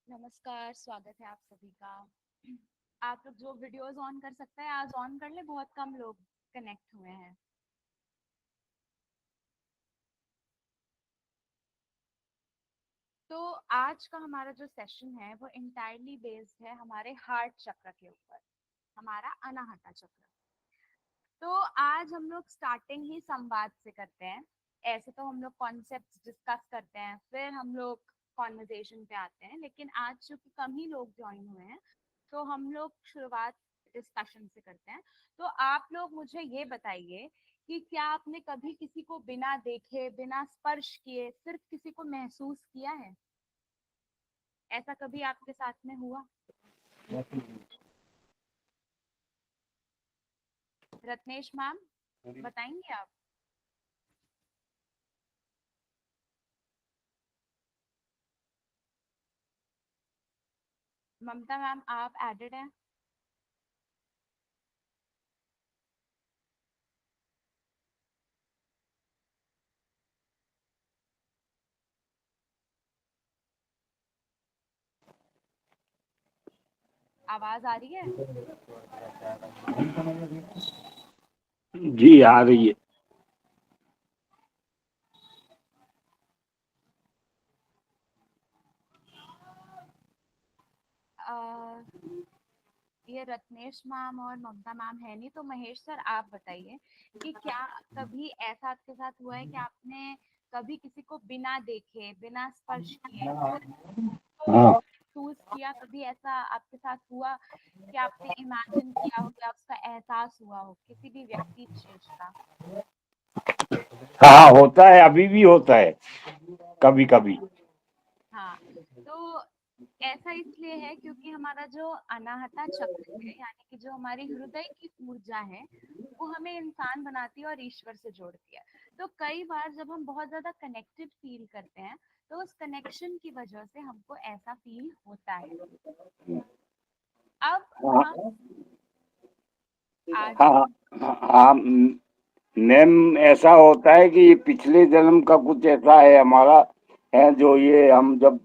नमस्कार, स्वागत है आप सभी का। आप लोग जो वीडियोस ऑन कर सकते हैं आज ऑन कर ले, बहुत कम लोग कनेक्ट हुए हैं। तो आज का हमारा जो सेशन है वो इंटायरली बेस्ड है हमारे हार्ट चक्र के ऊपर, हमारा अनाहता चक्र। तो आज हम लोग स्टार्टिंग ही संवाद से करते हैं। ऐसे तो हम लोग कॉन्सेप्ट्स डिस्कस करते हैं, फिर हम लोग कॉन्वर्जेशन पे आते हैं, लेकिन आज चूंकि कम ही लोग ज्वाइन हुए हैं तो हम लोग शुरुआत डिस्कशन से करते हैं। तो आप लोग मुझे ये बताइए कि क्या आपने कभी किसी को बिना देखे, बिना स्पर्श किए, सिर्फ किसी को महसूस किया है? ऐसा कभी आपके साथ में हुआ? रत्नेश मैम, बताएंगे आप? ममता मैम, आप एडेड हैं? आवाज आ रही है? जी आ रही है। अ, ये रत्नेश मैम और ममता मैम है नहीं, तो महेश सर आप बताइए कि क्या कभी ऐसा आपके साथ हुआ है कि आपने कभी किसी को बिना देखे, बिना स्पर्श किए, सिर्फ तो हाँ महसूस किया? कभी ऐसा आपके साथ हुआ कि आपने इमेजिन किया हो या उसका एहसास हुआ हो किसी भी व्यक्ति विशेष का? हाँ, होता है, अभी भी होता है कभी कभी। हाँ, तो ऐसा इसलिए है क्योंकि हमारा जो अनाहता चक्र है, यानी कि जो हमारी हृदय की ऊर्जा है, वो हमें इंसान बनाती है और ईश्वर से जोड़ती है। तो कई बार जब हम बहुत ज्यादा कनेक्टेड फील करते हैं, तो उस कनेक्शन की वजह से हमको ऐसा फील होता है। अब हम हाँ आज हाँ हाँ। मैम, ऐसा होता है कि ये पिछले जन्म का कुछ ऐसा है हमारा, है जो ये हम जब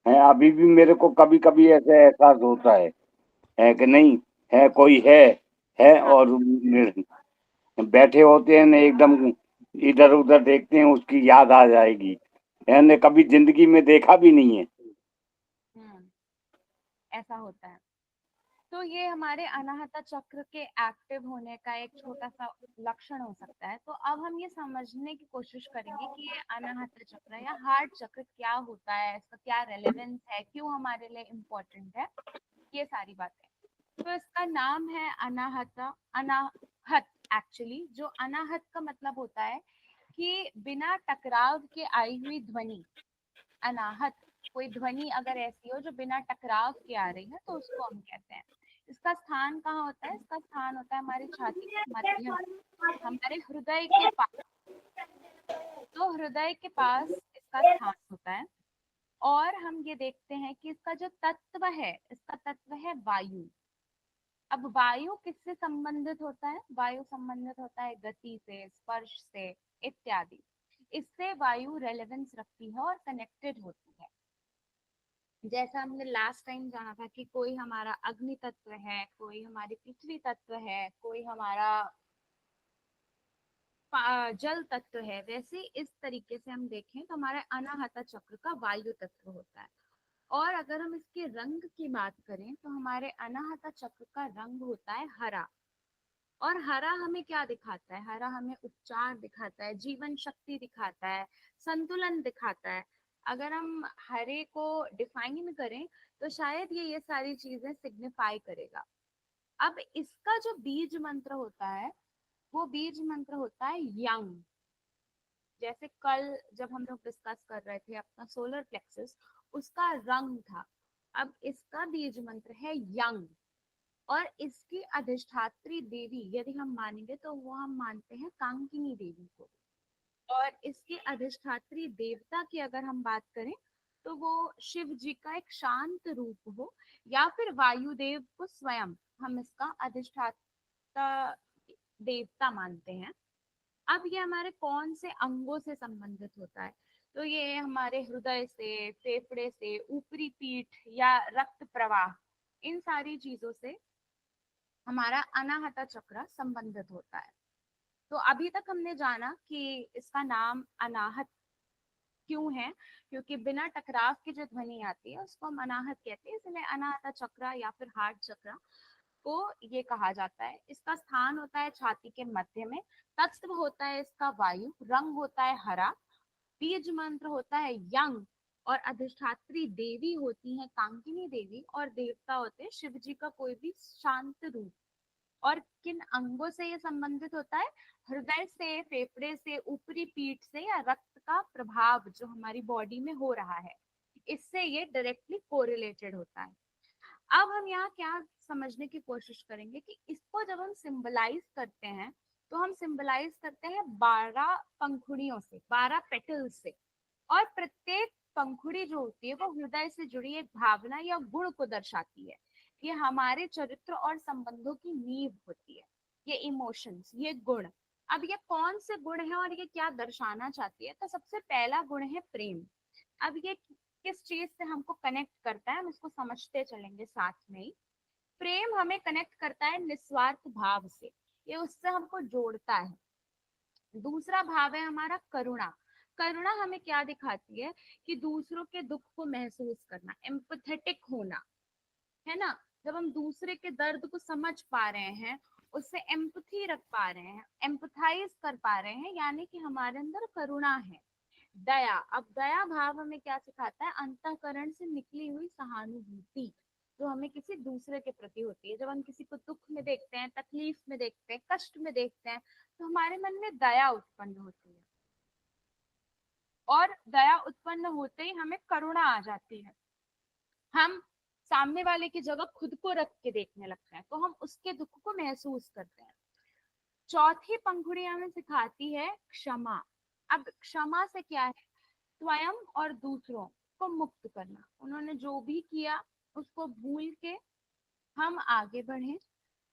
हैं अभी भी मेरे को कभी कभी ऐसा एहसास होता है कि नहीं, है कोई है हाँ और बैठे होते हैं ना, एकदम इधर उधर देखते हैं, उसकी याद आ जाएगी। है ने कभी जिंदगी में देखा भी नहीं है। हम्म ऐसा होता है। तो ये हमारे अनाहता चक्र के एक्टिव होने का एक छोटा सा लक्षण हो सकता है। तो अब हम ये समझने की कोशिश करेंगे कि ये अनाहता चक्र या हार्ट चक्र क्या होता है, इसका क्या रेलेवेंस है, क्यों हमारे लिए इम्पोर्टेंट है, ये सारी बातें। तो इसका नाम है अनाहता, अनाहत। एक्चुअली जो अनाहत का मतलब होता है कि बिना टकराव के आई हुई ध्वनि। अनाहत, कोई ध्वनि अगर ऐसी हो जो बिना टकराव के आ रही है तो उसको हम कहते हैं। इसका स्थान कहाँ होता है? इसका स्थान होता है हमारी छाती के मध्य में, हमारे हृदय के पास। तो हृदय के पास इसका स्थान होता है। और हम ये देखते हैं कि इसका जो तत्व है, इसका तत्व है वायु। अब वायु किससे संबंधित होता है? वायु संबंधित होता है गति से, स्पर्श से, इत्यादि। इससे वायु रेलेवेंस रखती है और कनेक्टेड होती है। जैसा हमने लास्ट टाइम जाना था कि कोई हमारा अग्नि तत्व है, कोई हमारी पृथ्वी तत्व है, कोई हमारा जल तत्व है, वैसे इस तरीके से हम देखें तो हमारे अनाहता चक्र का वायु तत्व होता है। और अगर हम इसके रंग की बात करें तो हमारे अनाहता चक्र का रंग होता है हरा। और हरा हमें क्या दिखाता है? हरा हमें उपचार दिखाता है, जीवन शक्ति दिखाता है, संतुलन दिखाता है। अगर हम हरे को डिफाइन करें तो शायद ये सारी चीजें सिग्निफाई करेगा। अब इसका जो बीज मंत्र होता है, वो बीज मंत्र होता है यंग। जैसे कल जब हम लोग डिस्कस कर रहे थे अपना सोलर प्लेक्सस, उसका रंग था। अब इसका बीज मंत्र है यंग। और इसकी अधिष्ठात्री देवी यदि हम मानेंगे तो वो हम मानते हैं कांकिनी देवी को। और इसकी अधिष्ठात्री देवता की अगर हम बात करें तो वो शिव जी का एक शांत रूप हो, या फिर वायुदेव को स्वयं हम इसका अधिष्ठाता देवता मानते हैं। अब ये हमारे कौन से अंगों से संबंधित होता है? तो ये हमारे हृदय से, फेफड़े से, ऊपरी पीठ या रक्त प्रवाह, इन सारी चीजों से हमारा अनाहता चक्र संबंधित होता है। तो अभी तक हमने जाना कि इसका नाम अनाहत क्यों है, क्योंकि बिना टकराव की जो ध्वनि आती है उसको हम अनाहत कहते हैं, इसलिए अनाहता चक्र या फिर हार्ट चक्र को ये कहा जाता है। इसका स्थान होता है छाती के मध्य में, तत्व होता है इसका वायु, रंग होता है हरा, बीज मंत्र होता है यंग, और अधिष्ठात्री देवी होती है कांकिनी देवी, और देवता होते हैं शिव जी का कोई भी शांत रूप। और किन अंगों से ये संबंधित होता है? हृदय से, फेफड़े से, ऊपरी पीठ से, या रक्त का प्रभाव जो हमारी बॉडी में हो रहा है, इससे ये डायरेक्टली कोरिलेटेड होता है। अब हम यहाँ क्या समझने की कोशिश करेंगे कि इसको जब हम सिंबलाइज करते हैं तो हम सिंबलाइज करते हैं 12 पंखुड़ियों से, 12 पेटल्स से, और प्रत्येक पंखुड़ी जो होती है वो हृदय से जुड़ी एक भावना या गुण को दर्शाती है। ये हमारे चरित्र और संबंधों की नींव होती है, ये इमोशंस, ये गुण। अब ये कौन से गुण है और ये क्या दर्शाना चाहती है? तो सबसे पहला गुण है प्रेम। अब ये किस चीज से हमको कनेक्ट करता है, हम इसको समझते चलेंगे साथ में ही। प्रेम हमें कनेक्ट करता है निस्वार्थ भाव से, ये उससे हमको जोड़ता है। दूसरा भाव है हमारा करुणा। करुणा हमें क्या दिखाती है? कि दूसरों के दुख को महसूस करना, एम्पथेटिक होना, है ना। जब हम दूसरे के दर्द को समझ पा रहे हैं, उससे एम्पथी रख पा रहे हैं, एम्पथाइज कर पा रहे हैं, यानी कि हमारे अंदर करुणा है। दया, अब दया भाव हमें क्या सिखाता है? अंतःकरण से निकली हुई सहानुभूति जो हमें किसी दूसरे के प्रति होती है। जब हम किसी को दुख में देखते हैं, तकलीफ में देखते हैं, कष्ट में देखते हैं, तो हमारे मन में दया उत्पन्न होती है, और दया उत्पन्न होते ही हमें करुणा आ जाती है। हम सामने वाले की जगह खुद को रख के देखने लगते हैं, तो हम उसके दुख को महसूस करते हैं। चौथी पंखुड़ी हमें सिखाती है क्षमा। अब क्षमा से क्या है? स्वयं और दूसरों को मुक्त करना। उन्होंने जो भी किया उसको भूल के हम आगे बढ़े,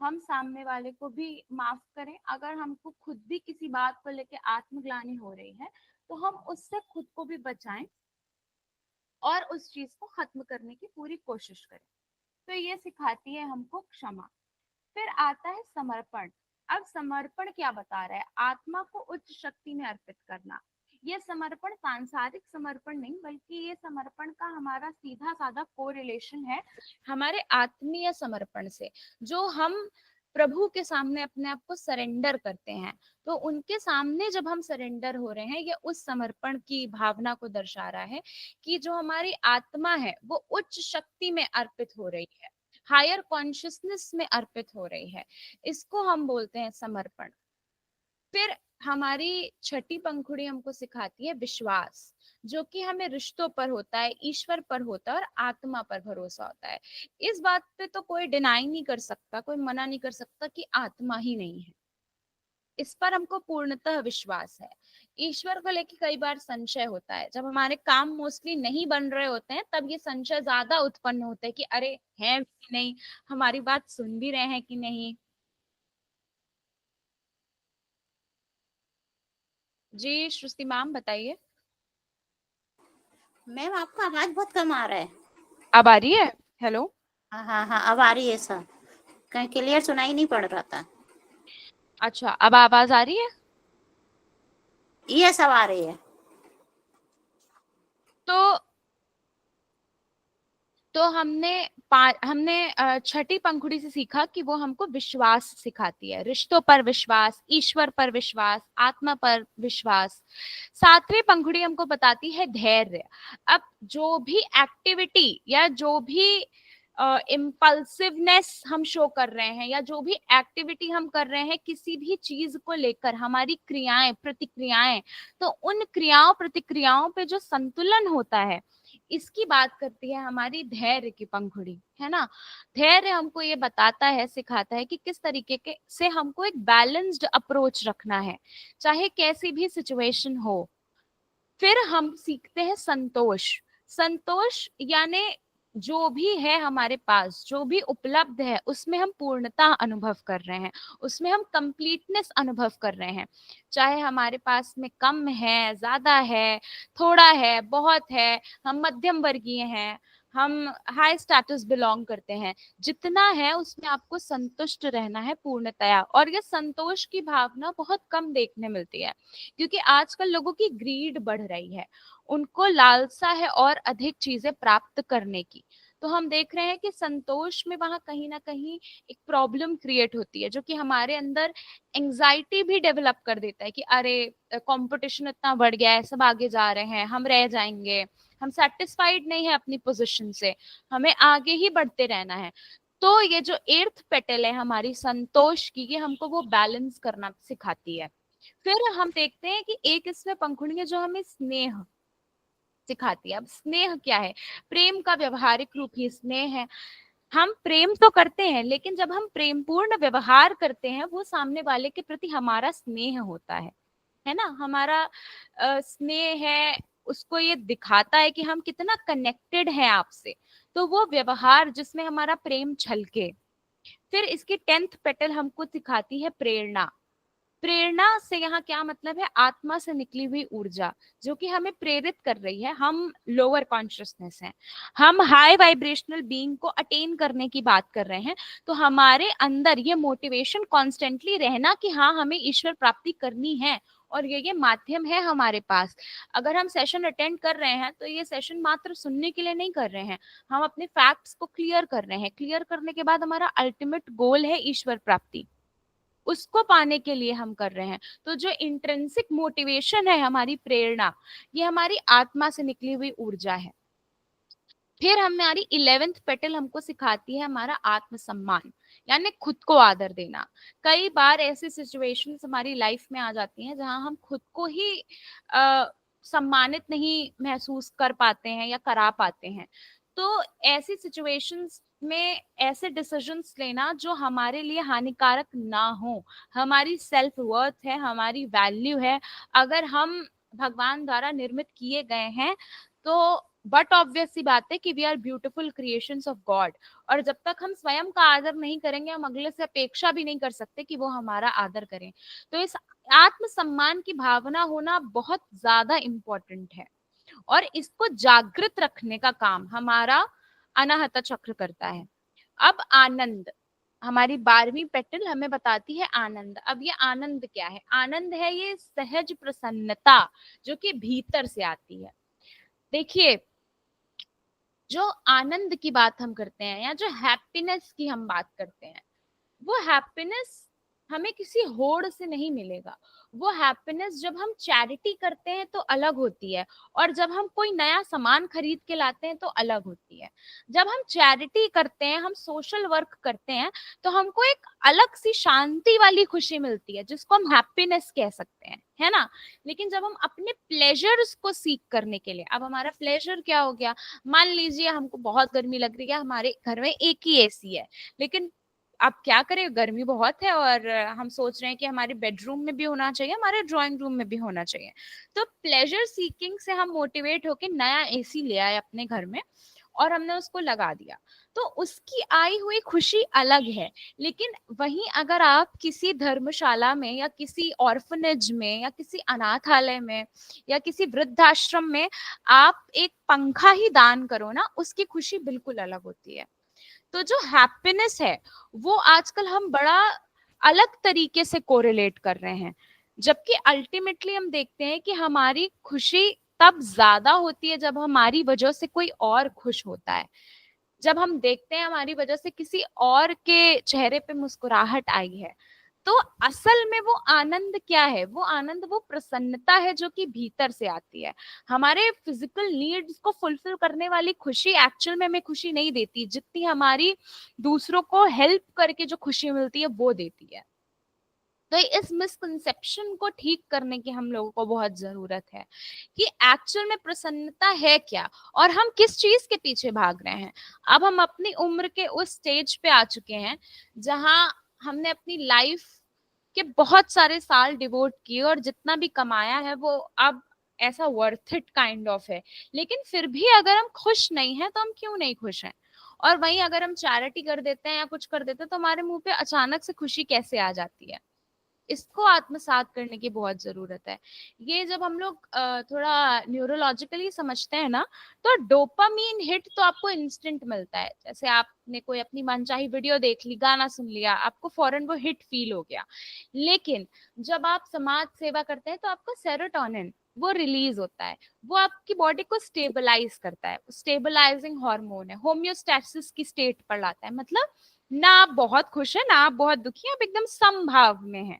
हम सामने वाले को भी माफ करें। अगर हमको खुद भी किसी बात को लेके आत्मग्लानि हो रही है तो हम उससे खुद को भी बचाएं और उस चीज को खत्म करने की पूरी कोशिश करें। तो ये सिखाती है हमको क्षमा। फिर आता है समर्पण। अब समर्पण क्या बता रहा है? आत्मा को उच्च शक्ति में अर्पित करना। ये समर्पण सांसारिक समर्पण नहीं, बल्कि ये समर्पण का हमारा सीधा साधा कोरिलेशन है हमारे आत्मीय समर्पण से, जो हम प्रभु के सामने अपने आप को सरेंडर करते हैं। तो उनके सामने जब हम सरेंडर हो रहे हैं, ये उस समर्पण की भावना को दर्शा रहा है कि जो हमारी आत्मा है वो उच्च शक्ति में अर्पित हो रही है, हायर कॉन्शियसनेस में अर्पित हो रही है। इसको हम बोलते हैं समर्पण। फिर हमारी छठी पंखुड़ी हमको सिखाती है विश्वास, जो कि हमें रिश्तों पर होता है, ईश्वर पर होता है और आत्मा पर भरोसा होता है। इस बात पे तो कोई डिनाई नहीं कर सकता, कोई मना नहीं कर सकता कि आत्मा ही नहीं है। इस पर हमको पूर्णतः विश्वास है। ईश्वर को लेके कई बार संशय होता है, जब हमारे काम मोस्टली नहीं बन रहे होते हैं तब ये संशय ज्यादा उत्पन्न होता है कि अरे है भी नहीं, हमारी बात सुन भी रहे हैं कि नहीं। जी श्रुति मैम बताइए। मैम आपका आवाज बहुत कम आ रहा है। अब आ रही है? हेलो। हाँ हाँ हाँ, अब आ रही है सर, कहीं क्लियर सुनाई नहीं पड़ रहा था। अच्छा, अब आवाज आ रही है? ये सब आ रही है। तो हमने छठी पंखुड़ी से सीखा कि वो हमको विश्वास सिखाती है, रिश्तों पर विश्वास, ईश्वर पर विश्वास, आत्मा पर विश्वास। सातवीं पंखुड़ी हमको बताती है धैर्य। अब जो भी एक्टिविटी या जो भी इम्पल्सिवनेस हम शो कर रहे हैं, या जो भी एक्टिविटी हम कर रहे हैं किसी भी चीज को लेकर, हमारी क्रियाएं प्रतिक्रियाएं, तो उन क्रियाओं प्रतिक्रियाओं पे जो संतुलन होता है, इसकी बात करती है हमारी धैर्य की पंखुड़ी, है ना। धैर्य हमको ये बताता है, सिखाता है कि किस तरीके के से हमको एक बैलेंस्ड अप्रोच रखना है, चाहे कैसी भी सिचुएशन हो। फिर हम सीखते हैं संतोष। संतोष यानी जो भी है हमारे पास, जो भी उपलब्ध है, उसमें हम पूर्णता अनुभव कर रहे हैं, उसमें हम कंप्लीटनेस अनुभव कर रहे हैं। चाहे हमारे पास में कम है, ज्यादा है, थोड़ा है, बहुत है, हम मध्यम वर्गीय हैं, हम हाई स्टेटस बिलोंग करते हैं, जितना है उसमें आपको संतुष्ट रहना है पूर्णतया। और ये संतोष की भावना बहुत कम देखने मिलती है, क्योंकि आजकल लोगों की ग्रीड बढ़ रही है, उनको लालसा है और अधिक चीजें प्राप्त करने की। तो हम देख रहे हैं कि संतोष में वहां कहीं ना कहीं एक प्रॉब्लम क्रिएट होती है, जो कि हमारे अंदर एंजाइटी भी डेवलप कर देता है कि अरे कंपटीशन इतना बढ़ गया है, सब आगे जा रहे हैं, हम रह जाएंगे, हम सेटिस्फाइड नहीं है अपनी पोजीशन से, हमें आगे ही बढ़ते रहना है। तो ये जो एर्थ पेटल है हमारी संतोष की, ये हमको वो बैलेंस करना सिखाती है। फिर हम देखते हैं कि एक इसमें पंखुड़ी है जो हमें स्नेह सिखाती है। अब स्नेह क्या है? प्रेम का व्यवहारिक रूप ही स्नेह है। हम प्रेम तो करते हैं, लेकिन जब हम प्रेम पूर्ण व्यवहार करते हैं, वो सामने वाले के प्रति हमारा स्नेह होता है ना, हमारा स्नेह है, उसको ये दिखाता है कि हम कितना कनेक्टेड हैं आपसे। तो वो व्यवहार जिसमें हमारा प्रेम छलके। फिर इसकी 10th पेटल हमको सिखाती है प्रेरणा। प्रेरणा से यहाँ क्या मतलब है? आत्मा से निकली हुई ऊर्जा, जो कि हमें प्रेरित कर रही है। हम लोअर कॉन्शियसनेस हैं, हम हाई वाइब्रेशनल बीइंग को अटेन करने की बात कर रहे हैं। तो हमारे अंदर ये मोटिवेशन कॉन्स्टेंटली रहना कि हाँ, हमें ईश्वर प्राप्ति करनी है, और ये माध्यम है हमारे पास। अगर हम सेशन अटेंड कर रहे हैं, तो ये सेशन मात्र सुनने के लिए नहीं कर रहे हैं, हम अपने फैक्ट्स को क्लियर कर रहे हैं। क्लियर करने के बाद हमारा अल्टीमेट गोल है ईश्वर प्राप्ति, उसको पाने के लिए हम कर रहे हैं। तो जो इंट्रिंसिक मोटिवेशन है, हमारी प्रेरणा, ये हमारी आत्मा से निकली हुई ऊर्जा है। फिर हमारी 11th पेटल हमको सिखाती है हमारा आत्मसम्मान, यानी खुद को आदर देना। कई बार ऐसी सिचुएशंस हमारी लाइफ में आ जाती हैं जहां हम खुद को ही सम्मानित नहीं महसूस कर पाते हैं या करा पाते हैं। तो ऐसी सिचुएशंस में ऐसे डिसीजंस लेना जो हमारे लिए हानिकारक ना हो, हमारी सेल्फ वर्थ है, हमारी वैल्यू है, अगर हम भगवान द्वारा निर्मित किए गए हैं, तो बट ऑब्वियस सी बात है कि we are beautiful creations of God. और जब तक हम स्वयं का आदर नहीं करेंगे, हम अगले से अपेक्षा भी नहीं कर सकते कि वो हमारा आदर करें। तो इस आत्मसम्मान की भावना होना बहुत ज्यादा इम्पोर्टेंट है, और इसको जागृत रखने का काम हमारा अनाहत चक्र करता है। अब आनंद, हमारी 12वीं पेटल हमें बताती है आनंद। अब ये आनंद क्या है? आनंद है ये सहज प्रसन्नता, जो कि भीतर से आती है। देखिए, जो आनंद की बात हम करते हैं, या जो हैप्पीनेस की हम बात करते हैं, वो हैप्पीनेस हमें किसी होड़ से नहीं मिलेगा। वो हैप्पीनेस जब हम चैरिटी करते हैं तो अलग होती है, और जब हम कोई नया सामान खरीद के लाते हैं तो अलग होती है। जब हम चैरिटी करते हैं, हम सोशल वर्क करते हैं, तो हमको एक अलग सी शांति वाली खुशी मिलती है, जिसको हम हैप्पीनेस कह सकते हैं, है ना। लेकिन जब हम अपने प्लेजर्स को सीख करने के लिए, अब हमारा प्लेजर क्या हो गया? मान लीजिए हमको बहुत गर्मी लग रही है, हमारे घर में एक ही एसी है, लेकिन आप क्या करें, गर्मी बहुत है, और हम सोच रहे हैं कि हमारे बेडरूम में भी होना चाहिए, हमारे ड्राइंग रूम में भी होना चाहिए। तो प्लेजर सीकिंग से हम मोटिवेट होके नया एसी ले आए अपने घर में, और हमने उसको लगा दिया। तो उसकी आई हुई खुशी अलग है। लेकिन वहीं अगर आप किसी धर्मशाला में, या किसी ऑर्फनेज में, या किसी अनाथालय में, या किसी वृद्धाश्रम में आप एक पंखा ही दान करो ना, उसकी खुशी बिल्कुल अलग होती है। तो जो हैप्पीनेस है, वो आजकल हम बड़ा अलग तरीके से कोरिलेट कर रहे हैं, जबकि अल्टीमेटली हम देखते हैं कि हमारी खुशी तब ज्यादा होती है जब हमारी वजह से कोई और खुश होता है। जब हम देखते हैं हमारी वजह से किसी और के चेहरे पे मुस्कुराहट आई है, तो असल में वो आनंद क्या है? वो आनंद, वो प्रसन्नता है जो कि भीतर से आती है। हमारे फिजिकल नीड्स को फुलफिल करने वाली खुशी एक्चुअल में हमें खुशी नहीं देती, जितनी हमारी दूसरों को हेल्प करके जो खुशी मिलती है वो देती है। तो इस मिसकंसेप्शन को ठीक करने की हम लोगों को बहुत जरूरत है कि एक्चुअल में प्रसन्नता है क्या, और हम किस चीज के पीछे भाग रहे हैं। अब हम अपनी उम्र के उस स्टेज पे आ चुके हैं जहां हमने अपनी लाइफ के बहुत सारे साल डिवोट किए, और जितना भी कमाया है वो अब ऐसा वर्थ इट काइंड ऑफ है। लेकिन फिर भी अगर हम खुश नहीं हैं तो हम क्यों नहीं खुश हैं? और वहीं अगर हम चैरिटी कर देते हैं या कुछ कर देते हैं तो हमारे मुंह पे अचानक से खुशी कैसे आ जाती है? इसको आत्मसात करने की बहुत जरूरत है। ये जब हम लोग थोड़ा न्यूरोलॉजिकली समझते हैं ना, तो डोपामीन हिट तो आपको इंस्टेंट मिलता है। जैसे आपने कोई अपनी मनचाही वीडियो देख ली, गाना सुन लिया, आपको फौरन वो हिट फील हो गया। लेकिन जब आप समाज सेवा करते हैं तो आपको सेरोटोनिन वो रिलीज होता है, वो आपकी बॉडी को स्टेबलाइज करता है, स्टेबलाइजिंग हार्मोन है, होम्योस्टैसिस की स्टेट पर लाता है। मतलब ना आप बहुत खुश है ना आप बहुत दुखी हैं, आप एकदम समभाव में हैं।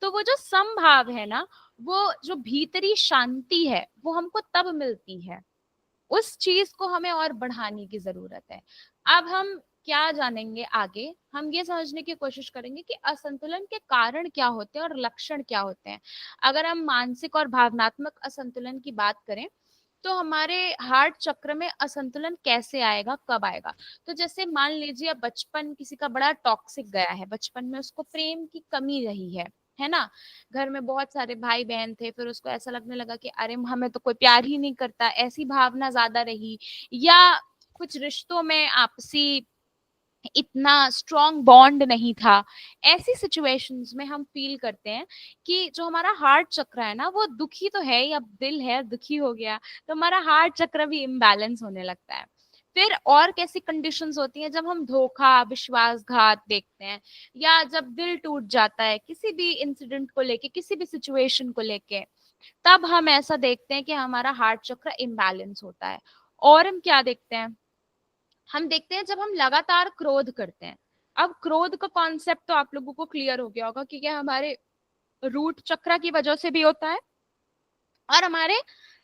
तो वो जो समभाव है ना, वो जो भीतरी शांति है वो हमको तब मिलती है। उस चीज को हमें और बढ़ाने की जरूरत है। अब हम क्या जानेंगे आगे, हम ये समझने की कोशिश करेंगे कि असंतुलन के कारण क्या होते हैं और लक्षण क्या होते हैं। अगर हम मानसिक और भावनात्मक असंतुलन की बात करें तो हमारे हार्ट चक्र में असंतुलन कैसे आएगा, कब आएगा? तो जैसे मान लीजिए बचपन किसी का बड़ा टॉक्सिक गया है, बचपन में उसको प्रेम की कमी रही है ना? घर में बहुत सारे भाई बहन थे, फिर उसको ऐसा लगने लगा कि अरे हमें तो कोई प्यार ही नहीं करता, ऐसी भावना ज्यादा रही। या कुछ रिश्तों में आपसी इतना स्ट्रॉन्ग बॉन्ड नहीं था। ऐसी सिचुएशंस में हम फील करते हैं कि जो हमारा हार्ट चक्र है ना वो दुखी तो है, या दिल है दुखी हो गया, तो हमारा हार्ट चक्र भी इम्बैलेंस होने लगता है। फिर और कैसी कंडीशंस होती हैं जब हम धोखा, विश्वासघात देखते हैं, या जब दिल टूट जाता है किसी भी इंसिडेंट को लेके, किसी भी सिचुएशन को लेके, तब हम ऐसा देखते हैं कि हमारा हार्ट चक्र इम्बैलेंस होता है। और हम क्या देखते हैं, हम देखते हैं जब हम लगातार क्रोध करते हैं। अब क्रोध का कॉन्सेप्ट तो आप लोगों को क्लियर हो गया होगा कि क्या हमारे रूट चक्र की वजह से भी होता है और हमारे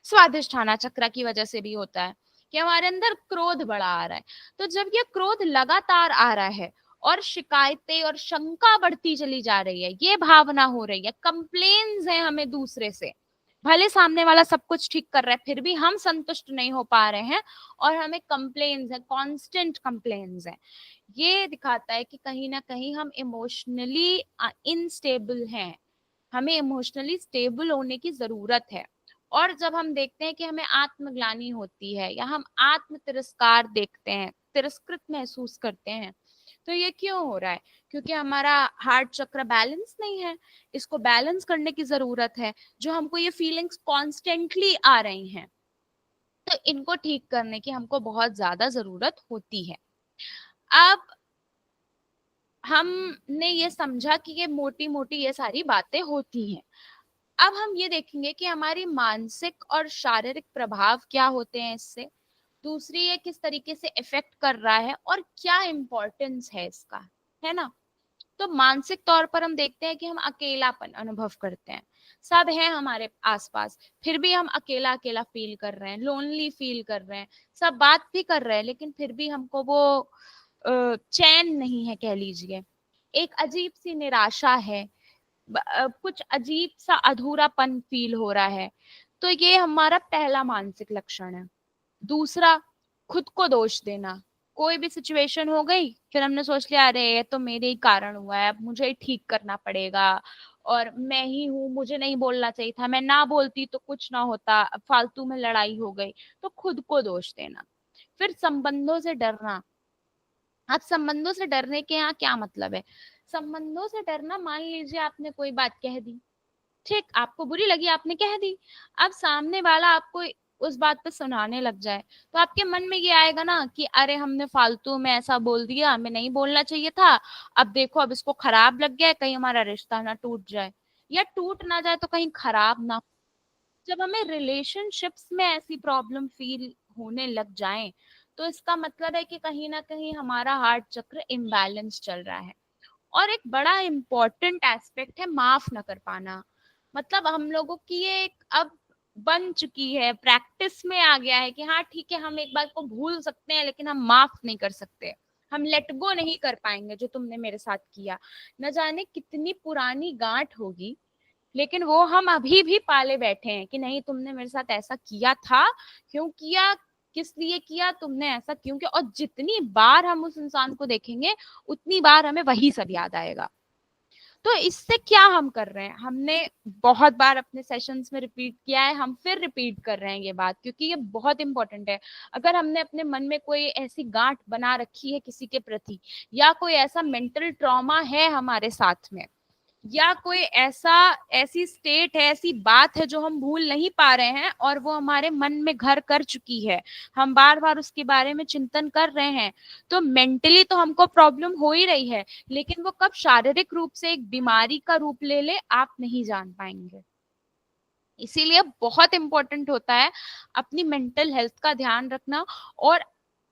स्वादिष्ठाना चक्र की वजह से भी होता है, कि हमारे अंदर क्रोध बड़ा आ रहा है। तो जब ये क्रोध लगातार आ रहा है और शिकायतें और शंका बढ़ती चली जा रही है, ये भावना हो रही है, कंप्लेन्स है हमें दूसरे से, भले सामने वाला सब कुछ ठीक कर रहा है फिर भी हम संतुष्ट नहीं हो पा रहे हैं और हमें कंप्लेन्स है, कांस्टेंट कंप्लेन्स है। ये दिखाता है कि कहीं ना कहीं हम इमोशनली इनस्टेबल हैं, हमें इमोशनली स्टेबल होने की जरूरत है। और जब हम देखते हैं कि हमें आत्मग्लानि होती है या हम आत्म तिरस्कार देखते हैं, तिरस्कृत महसूस करते हैं, तो ये क्यों हो रहा है? क्योंकि हमारा हार्ट चक्र बैलेंस नहीं है। इसको बैलेंस करने की जरूरत है। जो हमको ये फीलिंग्स कॉन्स्टेंटली आ रही हैं, तो इनको ठीक करने की हमको बहुत ज्यादा जरूरत होती है। अब हमने ये समझा कि ये मोटी मोटी ये सारी बातें होती हैं। अब हम ये देखेंगे कि हमारी मानसिक और शारीरिक प्रभाव क्या होते हैं इससे, दूसरी ये किस तरीके से इफेक्ट कर रहा है और क्या इम्पोर्टेंस है इसका, है ना? तो मानसिक तौर पर हम देखते हैं कि हम अकेलापन अनुभव करते हैं, सब है हमारे आसपास फिर भी हम अकेला अकेला फील कर रहे हैं, लोनली फील कर रहे हैं, सब बात भी कर रहे हैं लेकिन फिर भी हमको वो चैन नहीं है कह लीजिए। एक अजीब सी निराशा है, कुछ अजीब सा अधूरापन फील हो रहा है। तो ये हमारा पहला मानसिक लक्षण है। दूसरा, खुद को दोष देना। कोई भी सिचुएशन हो गई, फिर हमने सोच लिया अरे ये तो मेरे ही कारण हुआ है, अब मुझे ही ठीक करना पड़ेगा, और मैं ही हूँ, मुझे नहीं बोलना चाहिए था, मैं ना बोलती तो कुछ ना होता, फालतू में लड़ाई हो गई। तो खुद को दोष देना। फिर संबंधों से डरना। अब संबंधों से डरने के यहाँ क्या मतलब है? संबंधों से डरना, मान लीजिए आपने कोई बात कह दी, ठीक, आपको बुरी लगी, आपने कह दी। अब सामने वाला आपको उस बात पे सुनाने लग जाए, तो आपके मन में ये आएगा ना कि अरे हमने फालतू में ऐसा बोल दिया, हमें नहीं बोलना चाहिए था, अब देखो अब इसको खराब लग गया, कहीं हमारा रिश्ता ना टूट जाए, या टूट ना जाए तो कहीं खराब ना। जब हमें रिलेशनशिप्स में ऐसी प्रॉब्लम फील होने लग जाए, तो इसका मतलब है कि कहीं ना कहीं हमारा हार्ट चक्र इम्बैलेंस चल रहा है। और एक बड़ा इम्पोर्टेंट एस्पेक्ट है माफ न कर पाना। मतलब हम लोगों की ये एक अब बन चुकी है, प्रैक्टिस में आ गया है कि हाँ ठीक है, हम एक बात को भूल सकते हैं लेकिन हम माफ नहीं कर सकते, हम लेट गो नहीं कर पाएंगे जो तुमने मेरे साथ किया। न जाने कितनी पुरानी गांठ होगी, लेकिन वो हम अभी भी पाले बैठे हैं कि नहीं तुमने मेरे साथ ऐसा किया था, क्यों किया, किस लिए किया, तुमने ऐसा क्यों किया। और जितनी बार हम उस इंसान को देखेंगे उतनी बार हमें वही सब याद आएगा। तो इससे क्या हम कर रहे हैं, हमने बहुत बार अपने सेशंस में रिपीट किया है, हम फिर रिपीट कर रहे हैं ये बात, क्योंकि ये बहुत इंपॉर्टेंट है। अगर हमने अपने मन में कोई ऐसी गांठ बना रखी है किसी के प्रति, या कोई ऐसा मेंटल ट्रॉमा है हमारे साथ में, या कोई ऐसी स्टेट है, ऐसी बात है जो हम भूल नहीं पा रहे हैं और वो हमारे मन में घर कर चुकी है, हम बार बार उसके बारे में चिंतन कर रहे हैं, तो मेंटली तो हमको प्रॉब्लम हो ही रही है, लेकिन वो कब शारीरिक रूप से एक बीमारी का रूप ले ले आप नहीं जान पाएंगे। इसीलिए बहुत इंपॉर्टेंट होता है अपनी मेंटल हेल्थ का ध्यान रखना, और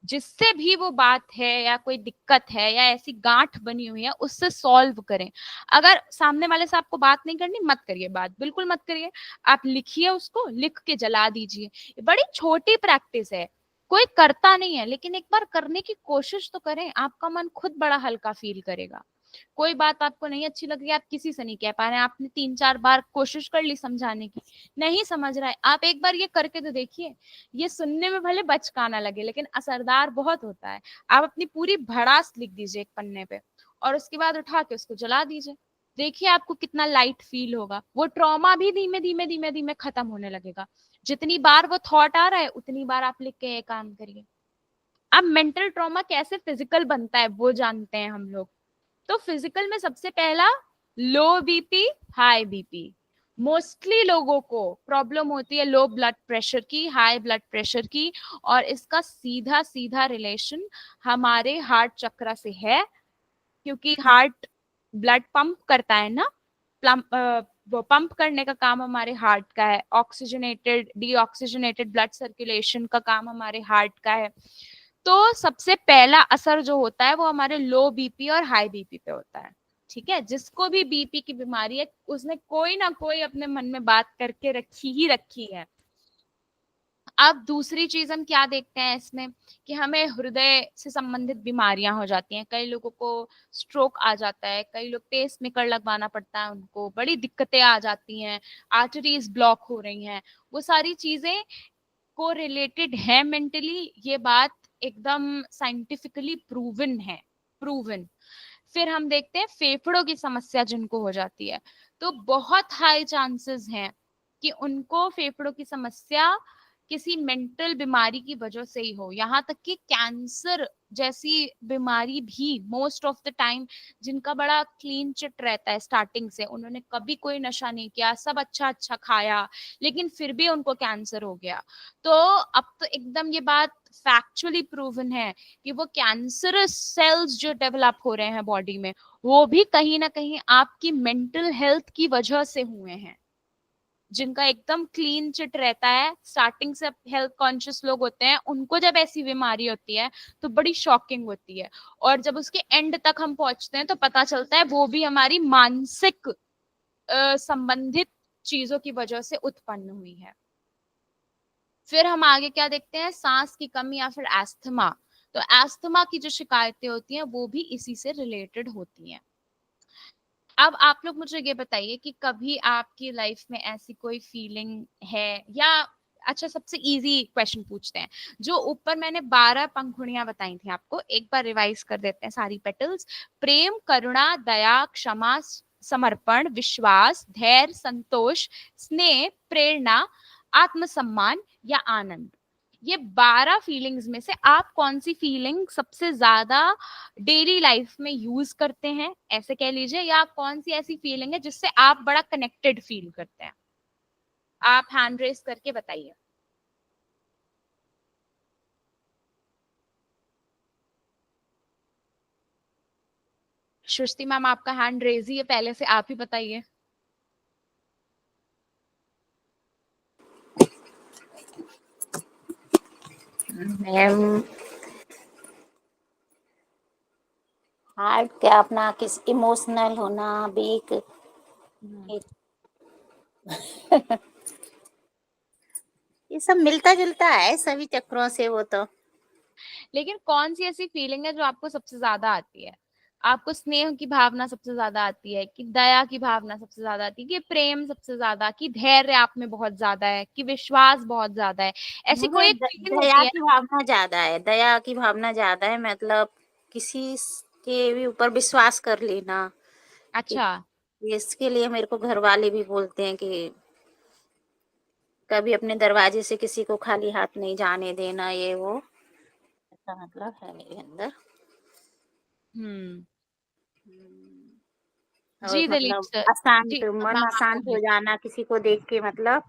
जिससे भी वो बात है या कोई दिक्कत है या ऐसी गांठ बनी हुई है उससे सॉल्व करें। अगर सामने वाले से आपको बात नहीं करनी, मत करिए बात, बिल्कुल मत करिए। आप लिखिए, उसको लिख के जला दीजिए। ये बड़ी छोटी प्रैक्टिस है, कोई करता नहीं है, लेकिन एक बार करने की कोशिश तो करें, आपका मन खुद बड़ा हल्का फील करेगा। कोई बात आपको नहीं अच्छी लग रही है, आप किसी से नहीं कह पा रहे हैं, आपने 3-4 बार कोशिश कर ली समझाने की, नहीं समझ रहा है, आप एक बार ये करके तो देखिए। ये सुनने में भले बचकाना लगे, लेकिन असरदार बहुत होता है। आप अपनी पूरी भड़ास लिख दीजिए एक पन्ने पे, और उसके बाद उठा के उसको जला दीजिए। देखिए आपको कितना लाइट फील होगा, वो ट्रॉमा भी धीमे धीमे धीमे धीमे खत्म होने लगेगा। जितनी बार वो थॉट आ रहा है उतनी बार आप लिख के ये काम करिए। अब मेंटल ट्रॉमा कैसे फिजिकल बनता है वो जानते हैं हम लोग। तो फिजिकल में सबसे पहला लो बीपी, हाई बीपी। मोस्टली लोगों को प्रॉब्लम होती है लो ब्लड प्रेशर की, हाई ब्लड प्रेशर की, और इसका सीधा सीधा रिलेशन हमारे हार्ट चक्र से है, क्योंकि हार्ट ब्लड पंप करता है ना, वो पंप करने का काम हमारे हार्ट का है, ऑक्सीजनेटेड डीऑक्सीजनेटेड ब्लड सर्कुलेशन का काम हमारे हार्ट का है। तो सबसे पहला असर जो होता है वो हमारे लो बीपी और हाई बीपी पे होता है। ठीक है, जिसको भी बीपी की बीमारी है उसने कोई ना कोई अपने मन में बात करके रखी है। अब दूसरी चीज हम क्या देखते हैं इसमें, कि हमें हृदय से संबंधित बीमारियां हो जाती हैं, कई लोगों को स्ट्रोक आ जाता है, कई लोग पेस मेकर लगवाना पड़ता है, उनको बड़ी दिक्कतें आ जाती हैं, आर्टरीज ब्लॉक हो रही हैं, वो सारी चीजें को रिलेटेड है मेंटली। ये बात एकदम साइंटिफिकली प्रूवन है, प्रूवन। फिर हम देखते हैं फेफड़ों की समस्या जिनको हो जाती है, तो बहुत हाई चांसेस हैं कि उनको फेफड़ों की समस्या किसी मेंटल बीमारी की वजह से ही हो। यहाँ तक कि कैंसर जैसी बीमारी भी मोस्ट ऑफ द टाइम, जिनका बड़ा क्लीन चिट रहता है स्टार्टिंग से, उन्होंने कभी कोई नशा नहीं किया, सब अच्छा अच्छा खाया, लेकिन फिर भी उनको कैंसर हो गया। तो अब तो एकदम ये बात फैक्चुअली प्रूवन है कि वो कैंसरस सेल्स जो डेवलप हो रहे हैं बॉडी में, वो भी कहीं ना कहीं आपकी मेंटल हेल्थ की वजह से हुए हैं। जिनका एकदम क्लीन चिट रहता है, स्टार्टिंग से हेल्थ कॉन्शियस लोग होते हैं, उनको जब ऐसी बीमारी होती है तो बड़ी शॉकिंग होती है, और जब उसके एंड तक हम पहुंचते हैं तो पता चलता है वो भी हमारी मानसिक संबंधित चीजों की वजह से उत्पन्न हुई है। फिर हम आगे क्या देखते हैं, सांस की कमी या फिर एस्थमा। तो एस्थमा की जो शिकायतें होती हैं वो भी इसी से रिलेटेड होती हैं। अब आप लोग मुझे ये बताइए कि कभी आपकी लाइफ में ऐसी कोई फीलिंग है, या अच्छा सबसे इजी क्वेश्चन पूछते हैं, जो ऊपर मैंने 12 पंखुड़ियां बताई थी आपको, एक बार रिवाइज कर देते हैं सारी पेटल्स। प्रेम, करुणा, दया, क्षमा, समर्पण, विश्वास, धैर्य, संतोष, स्नेह, प्रेरणा, आत्मसम्मान या आनंद। ये 12 फीलिंग्स में से आप कौन सी फीलिंग सबसे ज्यादा डेली लाइफ में यूज करते हैं, ऐसे कह लीजिए, या कौन सी ऐसी फीलिंग है जिससे आप बड़ा कनेक्टेड फील करते हैं? आप हैंड रेस करके बताइए। सृष्टि मैम आपका हैंड रेज ही है पहले से, आप ही बताइए। मैम हार्ट क्या अपना किस इमोशनल होना, वीक, ये सब मिलता जुलता है सभी चक्रों से वो तो। लेकिन कौन सी ऐसी फीलिंग है जो आपको सबसे ज्यादा आती है? आपको स्नेह की भावना सबसे ज्यादा आती है, कि दया की भावना सबसे ज्यादा आती है, कि प्रेम सबसे ज्यादा, कि धैर्य आप में बहुत ज्यादा है, कि विश्वास बहुत ज्यादा है? ऐसी मुझे कोई एक फीलिंग दया होती है की ना? भावना ज्यादा है, दया की भावना ज्यादा है, मतलब किसी के भी ऊपर विश्वास कर लेना कि अच्छा, इसके लिए मेरे को घर वाले भी बोलते हैं कि कभी अपने दरवाजे से किसी को खाली हाथ नहीं जाने देना, ये वो ऐसा मतलब है मेरे अंदर। हम्म। और जी दिलीप मतलब सर। जी अशांत मन, मैम आप अशांत हो बोलिए। जाना किसी को देख के, मतलब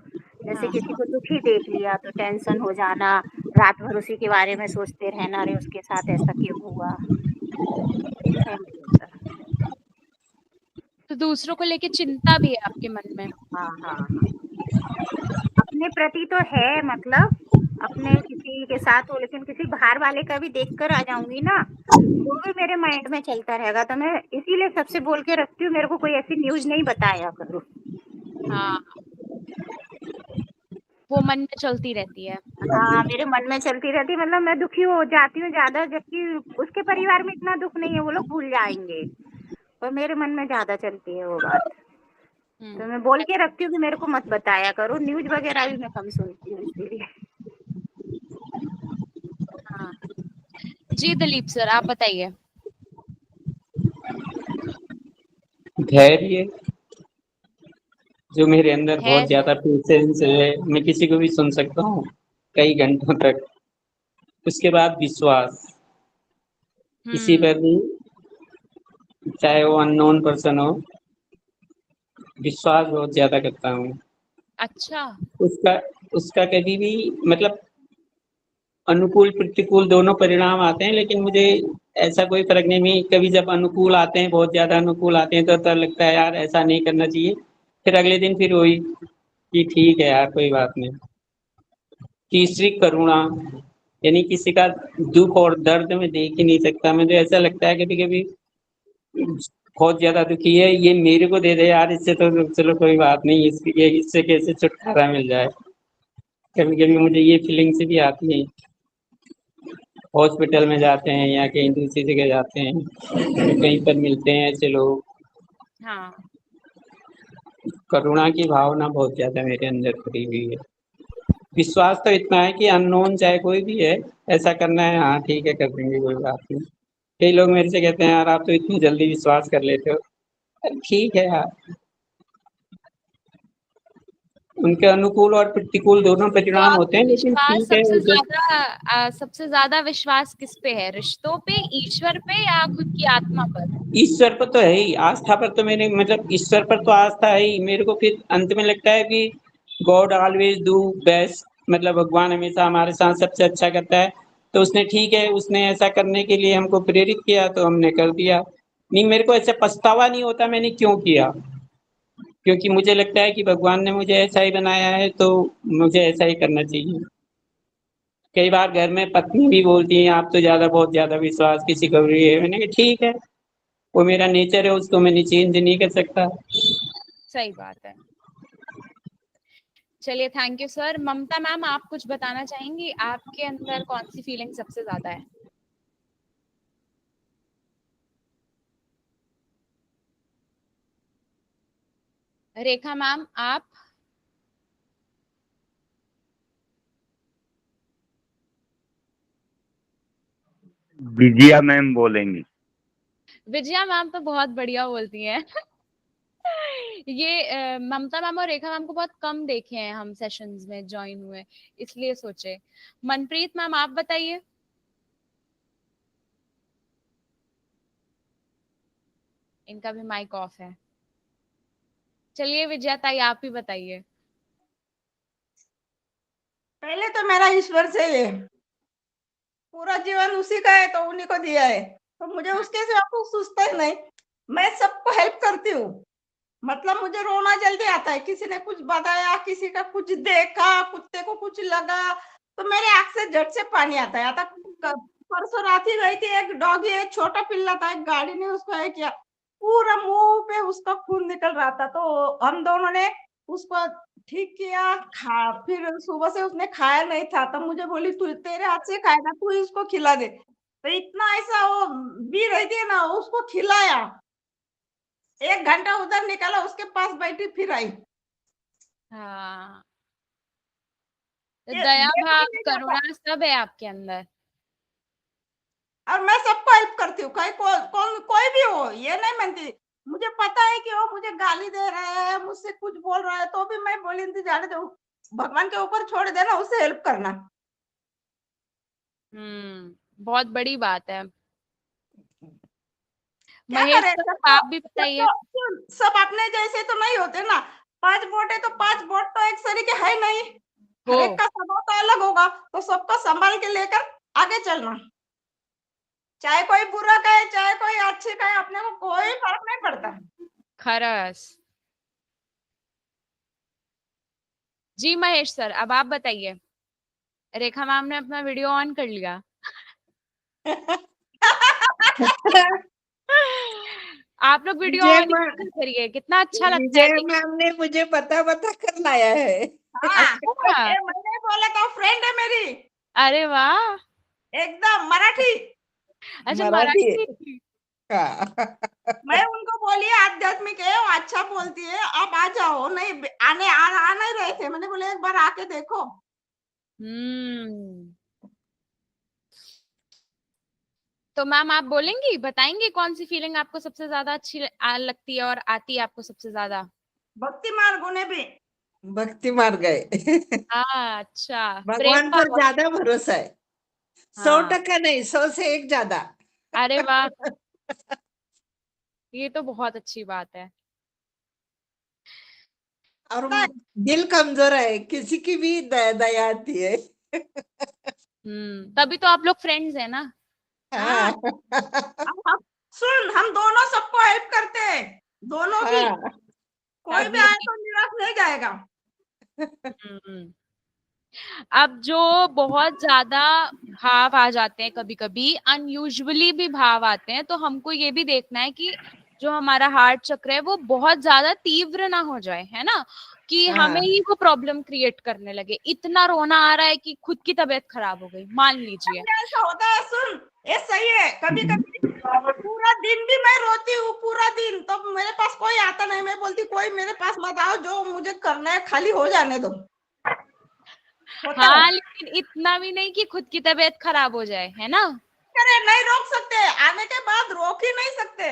जैसे हाँ किसी को दुखी देख लिया तो टेंशन हो जाना, रात भर उसी के बारे में सोचते रहना, अरे उसके साथ ऐसा क्यों हुआ, ये है मेरे अंदर। तो दूसरों को लेके चिंता भी है आपके मन में। हाँ हाँ हाँ, अपने प्रति तो है, मतलब अपने किसी के साथ हो, लेकिन किसी बाहर वाले का भी देख कर आ जाऊंगी ना, वो भी मेरे माइंड में चलता रहेगा। तो मैं इसीलिए सबसे बोल के रखती हूँ, मेरे को कोई ऐसी न्यूज नहीं बताया करो। हाँ, वो मन में चलती रहती है। हाँ, मेरे मन में चलती रहती, मतलब मैं दुखी हो जाती हूँ ज्यादा, जबकि उसके परिवार में इतना दुख नहीं है, वो लोग भूल जाएंगे, पर मेरे मन में ज्यादा चलती है वो बात। तो मैं बोल के रखती हूँ कि मेरे को मत बताया करो, न्यूज वगैरह भी मैं कम सुनती हूँ इसीलिए। हाँ जी दिलीप सर आप बताइए। धैर्य, जो मेरे अंदर बहुत धैर्य। ज्यादा पेशेंस है, मैं किसी को भी सुन सकता हूँ कई घंटों तक। उसके बाद विश्वास, किसी हम्म। पर भी, चाहे वो अननोन पर्सन हो, विश्वास बहुत ज्यादा करता हूँ। अच्छा। उसका उसका कभी भी मतलब अनुकूल प्रतिकूल दोनों परिणाम आते हैं, लेकिन मुझे ऐसा कोई फर्क नहीं। मैं कभी जब अनुकूल आते हैं, बहुत ज्यादा अनुकूल आते हैं, तो तब लगता है यार ऐसा नहीं करना चाहिए। फिर अगले दिन फिर वही कि ठीक है यार, कोई बात नहीं। तीसरी करुणा, यानी किसी का दुख और दर्द में देख ही नहीं सकता। मुझे ऐसा लगता है कभी कभी बहुत ज्यादा दुखी है, ये मेरे को दे दे यार, इससे तो चलो कोई बात नहीं, इससे कैसे छुटकारा मिल जाए। कभी कभी मुझे ये फीलिंग से भी आती है। हॉस्पिटल में जाते हैं या कहीं दूसरी जगह जाते हैं, तो कहीं पर मिलते हैं ऐसे लोग, हाँ। करुणा की भावना बहुत ज्यादा मेरे अंदर भरी हुई है। विश्वास तो इतना है कि अननोन चाहे कोई भी है, ऐसा करना है, हाँ ठीक है कर देंगे, कोई बात नहीं। कई लोग मेरे से कहते हैं यार आप तो इतनी जल्दी विश्वास कर लेते हो। अरे ठीक है यार, उनके अनुकूल और प्रतिकूल दोनों तो परिणाम होते आपको हैं, लेकिन विश्वास ठीक है जब सबसे ज्यादा विश्वास किस पे है, रिश्तों पे, ईश्वर पे, या खुद की आत्मा पर? ईश्वर पर तो है ही, आस्था पर तो मैंने मतलब ईश्वर पर तो आस्था है ही मेरे को। फिर अंत में लगता है कि गॉड ऑलवेज डू बेस्ट, मतलब भगवान हमेशा हमारे साथ सबसे अच्छा करता है। तो उसने ठीक है, उसने ऐसा करने के लिए हमको प्रेरित किया तो हमने कर दिया। नहीं, मेरे को ऐसा पछतावा नहीं होता मैंने क्यों किया, क्योंकि मुझे लगता है कि भगवान ने मुझे ऐसा ही बनाया है, तो मुझे ऐसा ही करना चाहिए। कई बार घर में पत्नी भी बोलती है आप तो ज्यादा, बहुत ज्यादा विश्वास किसी को भी है। मैंने कहा ठीक है, वो मेरा नेचर है, उसको मैं चेंज नहीं कर सकता। सही बात है। चलिए thank you sir. Mamata ma'am आप कुछ बताना चाहेंगी, आपके अंदर कौन सी फीलिंग सबसे ज्यादा है? रेखा मैम आप? विजया मैम बोलेंगी। विजया मैम तो बहुत बढ़िया बोलती हैं। ये ममता मैम और रेखा मैम को बहुत कम देखे हैं हम सेशंस में ज्वाइन हुए, इसलिए सोचे। मनप्रीत मैम आप बताइए। इनका भी माइक ऑफ है। चलिए विजया ताई आप ही बताइए। पहले तो मेरा ईश्वर से है, पूरा जीवन उसी का है, तो उन्हीं को दिया है, तो मुझे उसके सिवा कुछ सोचता ही नहीं। मैं सबको हेल्प करती हूँ, मतलब मुझे रोना जल्दी आता है, किसी ने कुछ बताया, किसी का कुछ देखा, कुत्ते को कुछ लगा, तो मेरे आंख से झट से पानी आता है। आता परसों रात ही गई थी, एक डॉगी है, छोटा पिल्ला था, एक गाड़ी ने उसको है किया, पूरा मुंह पे उसका खून निकल रहा था, तो हम दोनों ने उसको ठीक किया। फिर सुबह से उसने खाया नहीं था, तब मुझे बोली तू तेरे हाथ से खाएगा, तू इसको खिला दे। तो इतना ऐसा वो भी रही थी ना, उसको खिलाया, 1 घंटा उधर निकाला, उसके पास बैठी फिर आई। हाँ, तो ये दया देखा भाव भी नहीं जाता। करुणा सब है आपके अंदर। और मैं सबको हेल्प करती हूँ, कोई भी हो, ये नहीं मानती। मुझे पता है कि वो मुझे गाली दे रहा है, मुझसे कुछ बोल रहा है, तो भी मैं बोली थी जाने दो, भगवान के ऊपर छोड़ देना, उसे हेल्प करना। बहुत बड़ी बात है। क्या महेश करें, सर, सबको आप भी बताइए। सब अपने जैसे तो नहीं होते ना। 5 वोट है तो 5 वोट तो एक सरी के है नहीं, हर हो एक का स्वभाव तो अलग होगा, तो सबको संभाल के लेकर आगे चलना। चाहे कोई बुरा कहे, चाहे कोई अच्छी कहे, अपने को कोई फर्क नहीं पड़ता। खरस। जी महेश सर, अब आप बताइए। रेखा मैम ने अपना वीडियो ऑन कर लिया। आप लोग वीडियो विजय ऑन मैम करिए, कितना अच्छा लगता है विजय मैम ने मुझे बता कर लाया है। हाँ, अच्छा। ये मैंने बोला था, फ्रेंड है मेरी, अरे वाह। एकदम मराठी। अच्छा, मराठी है। मराठी। हाँ। मैं उनको बोली आध्यात्मिक है, वो अच्छा बोलती है, आप आ जाओ। नहीं आ नहीं रहे थे, मैंने बोले एक बार आके देखो। हम्म। तो मैम आप बोलेंगी, बताएंगी कौन सी फीलिंग आपको सबसे ज्यादा अच्छी लगती है और आती है आपको सबसे ज्यादा? भक्ति मार्ग उन्हें भी। भक्ति मार गए। हाँ, अच्छा। प्रेम भगवान पर भाव। ज्यादा भरोसा है। हाँ। 100% नहीं, 100 से 1 ज्यादा। अरे वाह, ये तो बहुत अच्छी बात है। और दिल कमजोर है, किसी की भी दया आती है। तभी तो आप लोग फ्रेंड्स हैं ना। हाँ, हाँ। सुन, हम दोनों सबको हेल्प करते हैं, दोनों भी। हाँ। कोई भी अभी आए तो निराश नहीं जाएगा। हम्म। अब जो बहुत ज्यादा भाव आ जाते हैं, कभी कभी अनयूजुअली भी भाव आते हैं, तो हमको ये भी देखना है कि जो हमारा हार्ट चक्र है वो बहुत ज्यादा तीव्र ना हो जाए, है ना, कि हमें हाँ। ही वो प्रॉब्लम क्रिएट करने लगे। इतना रोना आ रहा है कि खुद की तबीयत खराब हो गई, मान लीजिए। ऐसा होता है, सुन, ये सही है। कभी कभी पूरा दिन भी मैं रोती हूँ, पूरा दिन, तो मेरे पास कोई आता नहीं, मैं बोलती कोई मेरे पास मत आओ, जो मुझे करना है खाली हो जाने दो। होता है। हाँ, लेकिन इतना भी नहीं कि खुद की तबीयत खराब हो जाए, है ना। अरे नहीं रोक सकते, आने के बाद रोक ही नहीं सकते।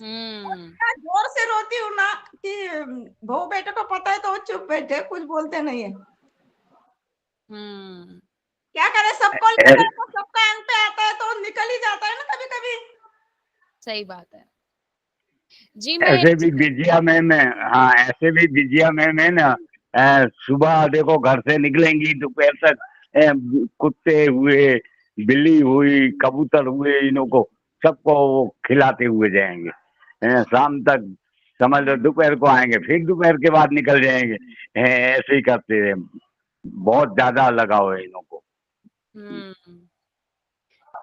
हम्म। जोर से रोती हूँ ना कि बहू बेटे को पता है तो वो चुप बैठे, कुछ बोलते नहीं है। हम्म। क्या करे, सबको लेकर तो सबका अंग पे आता है तो निकल ही जाता है ना कभी कभी। सही बात है। जी ऐसे महेश। भी विजया मैम है। हाँ, ऐसे भी विजया मैम है ना। सुबह देखो घर से निकलेंगी, दोपहर तक कुत्ते हुए, बिल्ली हुई, कबूतर हुए, इन्हों को सबको वो खिलाते हुए जाएंगे। शाम तक समझ लो दोपहर को आएंगे, फिर दोपहर के बाद निकल जाएंगे। ऐसे ही करते रहे। बहुत ज्यादा लगाव है इन्हों को। हम्म।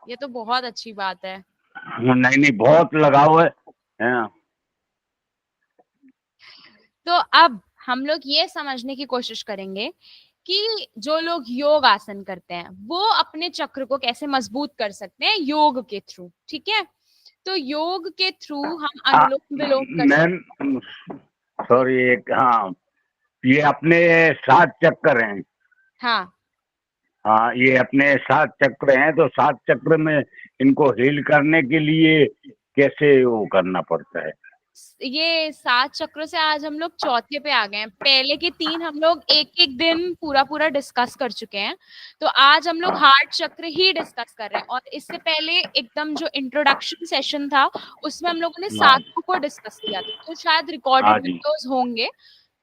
ये तो बहुत अच्छी बात है। नहीं नहीं, बहुत लगाव है। हाँ। तो अब हम लोग ये समझने की कोशिश करेंगे कि जो लोग योग आसन करते हैं वो अपने चक्र को कैसे मजबूत कर सकते हैं योग के थ्रू, ठीक है। तो योग के थ्रू हम अनुलोम विलोम कर सकते मैम सॉरी, एक, हाँ, ये अपने 7 चक्कर हैं। हाँ। हाँ, ये अपने 7 चक्र हैं, तो 7 चक्र में इनको हील करने के लिए कैसे वो करना पड़ता है? ये 7 चक्रों से आज हम लोग चौथे पे आ गए हैं। पहले के 3 हम लोग एक एक दिन पूरा पूरा डिस्कस कर चुके हैं। तो आज हम लोग हार्ट चक्र ही डिस्कस कर रहे हैं। और इससे पहले एकदम जो इंट्रोडक्शन सेशन था उसमें हम लोगों ने हाँ। 7 को डिस्कस किया था, तो शायद हाँ रिकॉर्डेड जी। वीडियोस होंगे,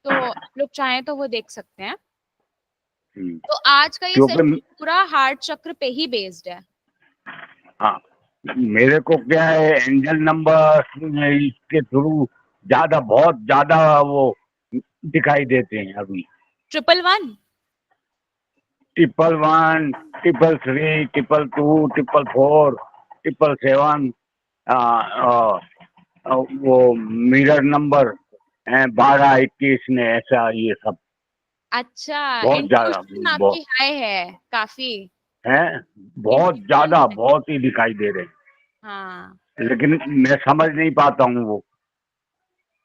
तो आप लोग चाहें तो वो देख सकते हैं। हम्म। तो आज का ये सेशन क्योंकि पूरा हार्ट चक्र पे ही बेस्ड है। हाँ, मेरे को क्या है, एंजल नंबर इसके थ्रू ज्यादा, बहुत ज्यादा वो दिखाई देते हैं अभी। 111। 111, 333, 222, 444, 777, वो मिरर नंबर है 12, 21 में, ऐसा ये सब अच्छा, बहुत ज्यादा, इंट्यूशन बहुत आपकी हाई है काफी। है, बहुत इंट्यूशन ज्यादा, है। बहुत ही दिखाई दे रहे हैं, हाँ। लेकिन मैं समझ नहीं पाता हूँ वो।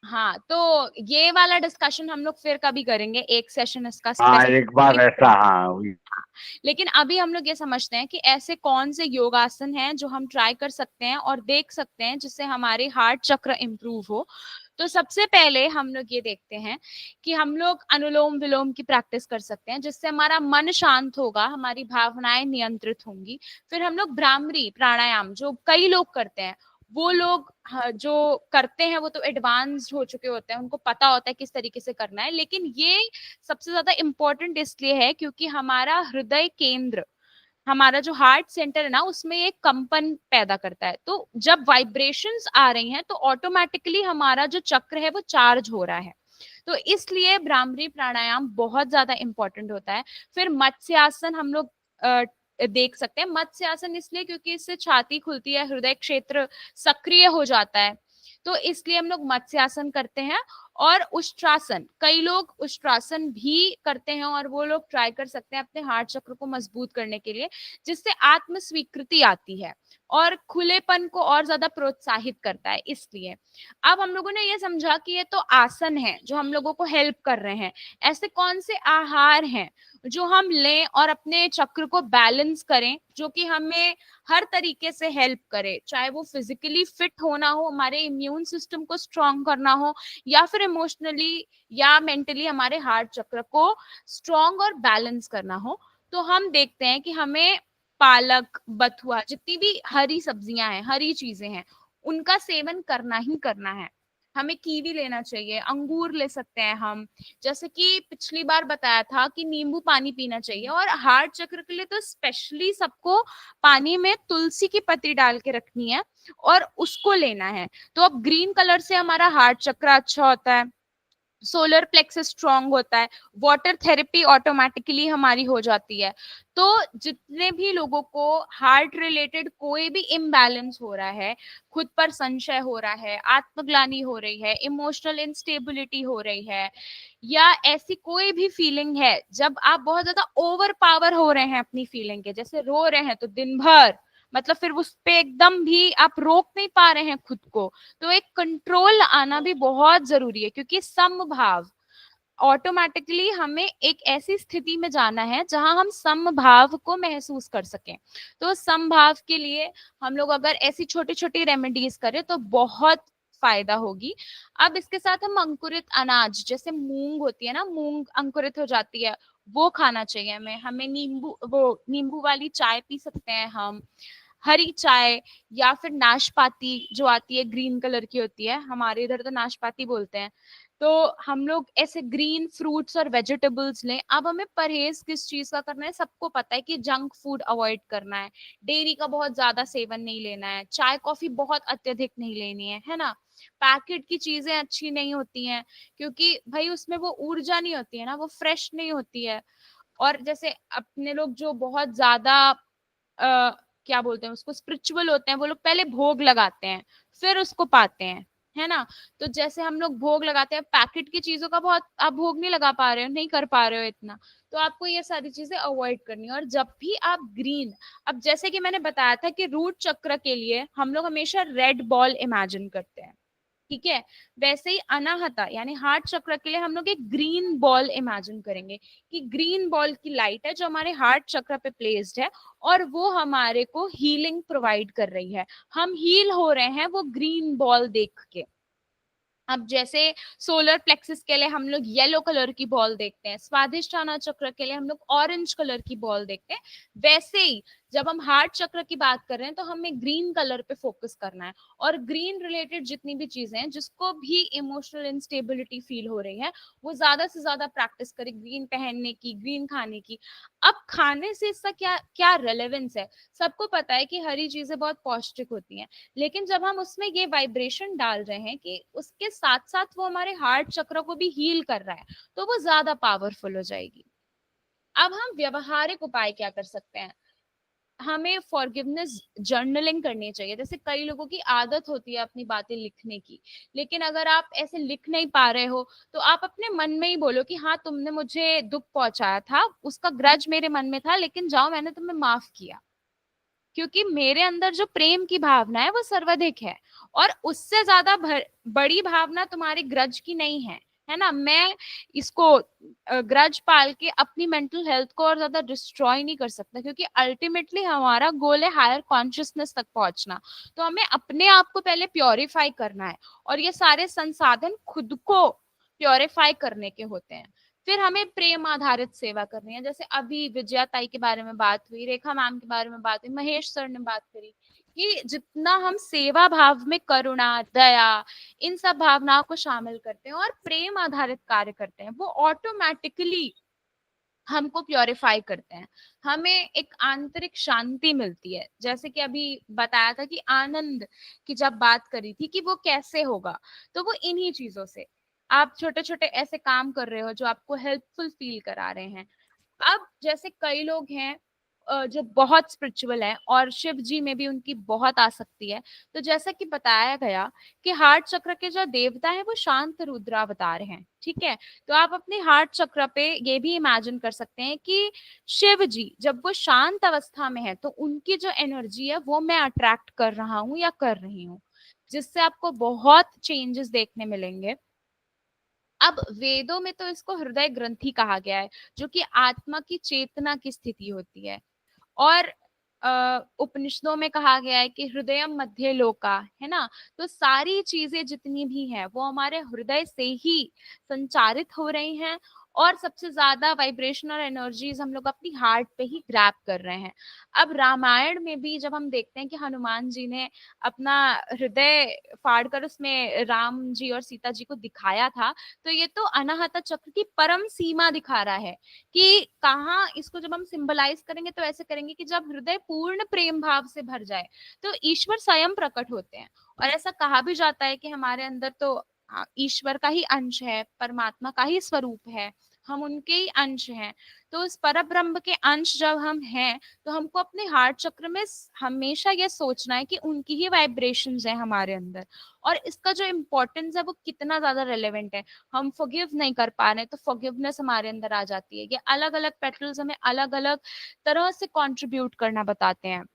हाँ, तो ये वाला डिस्कशन हम लोग फिर कभी करेंगे, एक सेशन इसका हाँ स्पेसिफिक। एक बार ऐसा, हाँ लेकिन अभी हम लोग ये समझते हैं कि ऐसे कौन से योगासन हैं जो हम ट्राई कर सकते हैं और देख सकते हैं जिससे हमारे हार्ट चक्र इम्प्रूव हो। तो सबसे पहले हम लोग ये देखते हैं कि हम लोग अनुलोम विलोम की प्रैक्टिस कर सकते हैं जिससे हमारा मन शांत होगा, हमारी भावनाएं नियंत्रित होंगी। फिर हम लोग भ्रामरी प्राणायाम जो कई लोग करते हैं, वो लोग जो करते हैं वो तो एडवांस्ड हो चुके होते हैं, उनको पता होता है किस तरीके से करना है। लेकिन ये सबसे ज्यादा इम्पोर्टेंट इसलिए है क्योंकि हमारा हृदय केंद्र, हमारा जो हार्ट सेंटर है ना, उसमें एक कंपन पैदा करता है। तो जब वाइब्रेशंस आ रही हैं तो ऑटोमेटिकली हमारा जो चक्र है वो चार्ज हो रहा है। तो इसलिए भ्रामरी प्राणायाम बहुत ज्यादा इंपॉर्टेंट होता है। फिर मत्स्यासन हम लोग देख सकते हैं। मत्स्यासन इसलिए क्योंकि इससे छाती खुलती है, हृदय क्षेत्र सक्रिय हो जाता है, तो इसलिए हम लोग मत्स्यासन करते हैं। और उष्ट्रासन, कई लोग उष्ट्रासन भी करते हैं और वो लोग ट्राई कर सकते हैं अपने हार्ट चक्र को मजबूत करने के लिए, जिससे आत्म स्वीकृति आती है और खुलेपन को और ज्यादा प्रोत्साहित करता है। इसलिए अब हम लोगों ने ये समझा कि ये तो आसन है जो हम लोगों को हेल्प कर रहे हैं। ऐसे कौन से आहार हैं जो हम लें और अपने चक्र को बैलेंस करें, जो कि हमें हर तरीके से हेल्प करे, चाहे वो फिजिकली फिट होना हो, हमारे इम्यून सिस्टम को स्ट्रॉन्ग करना हो, या फिर इमोशनली या मेंटली हमारे हार्ट चक्र को स्ट्रॉन्ग और बैलेंस करना हो। तो हम देखते हैं कि हमें पालक, बथुआ, जितनी भी हरी सब्जियां हैं, हरी चीजें हैं, उनका सेवन करना ही करना है। हमें कीवी लेना चाहिए, अंगूर ले सकते हैं हम, जैसे कि पिछली बार बताया था कि नींबू पानी पीना चाहिए। और हार्ट चक्र के लिए तो स्पेशली सबको पानी में तुलसी की पत्ती डाल के रखनी है और उसको लेना है। तो अब ग्रीन कलर से हमारा हार्ट चक्र अच्छा होता है, सोलर प्लेक्सस स्ट्रांग होता है, वाटर थेरेपी ऑटोमेटिकली हमारी हो जाती है। तो जितने भी लोगों को हार्ट रिलेटेड कोई भी इम्बैलेंस हो रहा है, खुद पर संशय हो रहा है, आत्मग्लानि हो रही है, इमोशनल इंस्टेबिलिटी हो रही है, या ऐसी कोई भी फीलिंग है जब आप बहुत ज्यादा ओवर पावर हो रहे हैं अपनी फीलिंग के, जैसे रो रहे हैं तो दिन भर, मतलब फिर उस पे एकदम भी आप रोक नहीं पा रहे हैं खुद को, तो एक कंट्रोल आना भी बहुत जरूरी है। क्योंकि समभाव, ऑटोमेटिकली हमें एक ऐसी स्थिति में जाना है जहां हम समभाव को महसूस कर सकें। तो समभाव के लिए हम लोग अगर ऐसी छोटी छोटी रेमेडीज करें तो बहुत फायदा होगी। अब इसके साथ हम अंकुरित अनाज, जैसे मूंग होती है ना, मूंग अंकुरित हो जाती है, वो खाना चाहिए हमें नींबू वाली चाय पी सकते हैं हम, हरी चाय, या फिर नाशपाती जो आती है ग्रीन कलर की होती है, हमारे इधर तो नाशपाती बोलते हैं। तो हम लोग ऐसे ग्रीन फ्रूट्स और वेजिटेबल्स लें। अब हमें परहेज किस चीज का करना है, सबको पता है कि जंक फूड अवॉइड करना है, डेयरी का बहुत ज्यादा सेवन नहीं लेना है, चाय कॉफी बहुत अत्यधिक नहीं लेनी है ना। पैकेट की चीजें अच्छी नहीं होती हैं क्योंकि भाई उसमें वो ऊर्जा नहीं होती है ना, वो फ्रेश नहीं होती है। और जैसे अपने लोग जो बहुत ज्यादा क्या बोलते हैं उसको, स्पिरिचुअल होते हैं, वो लोग पहले भोग लगाते हैं फिर उसको पाते हैं, है ना। तो जैसे हम लोग भोग लगाते हैं, पैकेट की चीजों का बहुत आप भोग नहीं लगा पा रहे हो, नहीं कर पा रहे हो इतना, तो आपको ये सारी चीजें अवॉइड करनी है। और जब भी आप ग्रीन, अब जैसे कि मैंने बताया था कि रूट चक्र के लिए हम लोग हमेशा रेड बॉल इमेजिन करते हैं, ठीक है, वैसे ही अनाहता यानी हार्ट चक्र के लिए हम लोग एक ग्रीन बॉल इमेजिन करेंगे कि ग्रीन बॉल की लाइट है जो हमारे हार्ट चक्र पे प्लेस्ड है और वो हमारे को हीलिंग प्रोवाइड कर रही है, हम हील हो रहे हैं वो ग्रीन बॉल देख के। अब जैसे सोलर प्लेक्सिस के लिए हम लोग येलो कलर की बॉल देखते हैं, स्वादिष्ठाना चक्र के लिए हम लोग ऑरेंज कलर की बॉल देखते हैं, वैसे ही जब हम हार्ट चक्र की बात कर रहे हैं तो हमें ग्रीन कलर पे फोकस करना है। और ग्रीन रिलेटेड जितनी भी चीजें हैं, जिसको भी इमोशनल इंस्टेबिलिटी फील हो रही है, वो ज्यादा से ज्यादा प्रैक्टिस करें ग्रीन पहनने की, ग्रीन खाने की। अब खाने से इसका क्या क्या रेलेवेंस है, सबको पता है कि हरी चीजें बहुत पौष्टिक होती हैं, लेकिन जब हम उसमें ये वाइब्रेशन डाल रहे हैं कि उसके साथ साथ वो हमारे हार्ट चक्र को भी हील कर रहा है, तो वो ज्यादा पावरफुल हो जाएगी। अब हम व्यवहारिक उपाय क्या कर सकते हैं, हमें फॉरगिवनेस जर्नलिंग करनी चाहिए। जैसे कई लोगों की आदत होती है अपनी बातें लिखने की, लेकिन अगर आप ऐसे लिख नहीं पा रहे हो तो आप अपने मन में ही बोलो कि हाँ तुमने मुझे दुख पहुंचाया था, उसका ग्रज मेरे मन में था, लेकिन जाओ मैंने तुम्हें माफ किया। क्योंकि मेरे अंदर जो प्रेम की भावना है वो सर्वाधिक है और उससे ज्यादा बड़ी भावना तुम्हारी ग्रज की नहीं है ना। मैं इसको ग्रज पाल के अपनी मेंटल हेल्थ को और ज्यादा डिस्ट्रॉय नहीं कर सकता, क्योंकि अल्टीमेटली हमारा गोल है हायर कॉन्शियसनेस तक पहुंचना। तो हमें अपने आप को पहले प्योरीफाई करना है, और ये सारे संसाधन खुद को प्योरीफाई करने के होते हैं। फिर हमें प्रेम आधारित सेवा करनी है। जैसे अभी विजया ताई के बारे में बात हुई, रेखा मैम के बारे में बात हुई, महेश सर ने बात करी कि जितना हम सेवा भाव में करुणा, दया, इन सब भावनाओं को शामिल करते हैं और प्रेम आधारित कार्य करते हैं, वो ऑटोमेटिकली हमको प्योरीफाई करते हैं। हमें एक आंतरिक शांति मिलती है। जैसे कि अभी बताया था कि आनंद की जब बात करी थी कि वो कैसे होगा, तो वो इन्हीं चीजों से। आप छोटे छोटे ऐसे काम कर रहे हो जो आपको हेल्पफुल फील करा रहे हैं। अब जैसे कई लोग हैं जो बहुत स्पिरिचुअल है और शिव जी में भी उनकी बहुत आसक्ति है। तो जैसा कि बताया गया कि हार्ट चक्र के जो देवता है वो शांत रुद्रावतार हैं, ठीक है। तो आप अपने हार्ट चक्र पे ये भी इमेजिन कर सकते हैं कि शिव जी जब वो शांत अवस्था में है तो उनकी जो एनर्जी है वो मैं अट्रैक्ट कर रहा हूँ या कर रही हूँ, जिससे आपको बहुत चेंजेस देखने मिलेंगे। अब वेदों में तो इसको हृदय ग्रंथि कहा गया है, जो कि आत्मा की चेतना की स्थिति होती है। और उपनिषदों में कहा गया है कि हृदयम मध्य लोका, है ना। तो सारी चीजें जितनी भी हैं वो हमारे हृदय से ही संचारित हो रही हैं, और सबसे ज्यादा वाइब्रेशन और एनर्जीज हम लोग अपनी हार्ट पे ही ग्रैब कर रहे हैं। अब रामायण में भी जब हम देखते हैं कि हनुमान जी ने अपना हृदय फाड़कर उसमें राम जी और सीता जी को दिखाया था, तो ये तो अनाहत चक्र की परम सीमा दिखा रहा है कि कहाँ इसको जब हम सिंबलाइज करेंगे तो ऐसे करेंगे कि जब हृदय पूर्ण प्रेम भाव से भर जाए तो ईश्वर स्वयं प्रकट होते हैं। और ऐसा कहा भी जाता है कि हमारे अंदर तो ईश्वर का ही अंश है, परमात्मा का ही स्वरूप है, हम उनके ही अंश हैं। तो उस परब्रह्म के अंश जब हम हैं तो हमको अपने हार्ट चक्र में हमेशा ये सोचना है कि उनकी ही वाइब्रेशंस हैं हमारे अंदर, और इसका जो इम्पोर्टेंस है वो कितना ज्यादा रेलेवेंट है। हम फॉरगिव नहीं कर पा रहे तो फॉरगिवनेस हमारे अंदर आ जाती है। ये अलग अलग पेटल्स हमें अलग अलग तरह से कंट्रीब्यूट करना बताते हैं।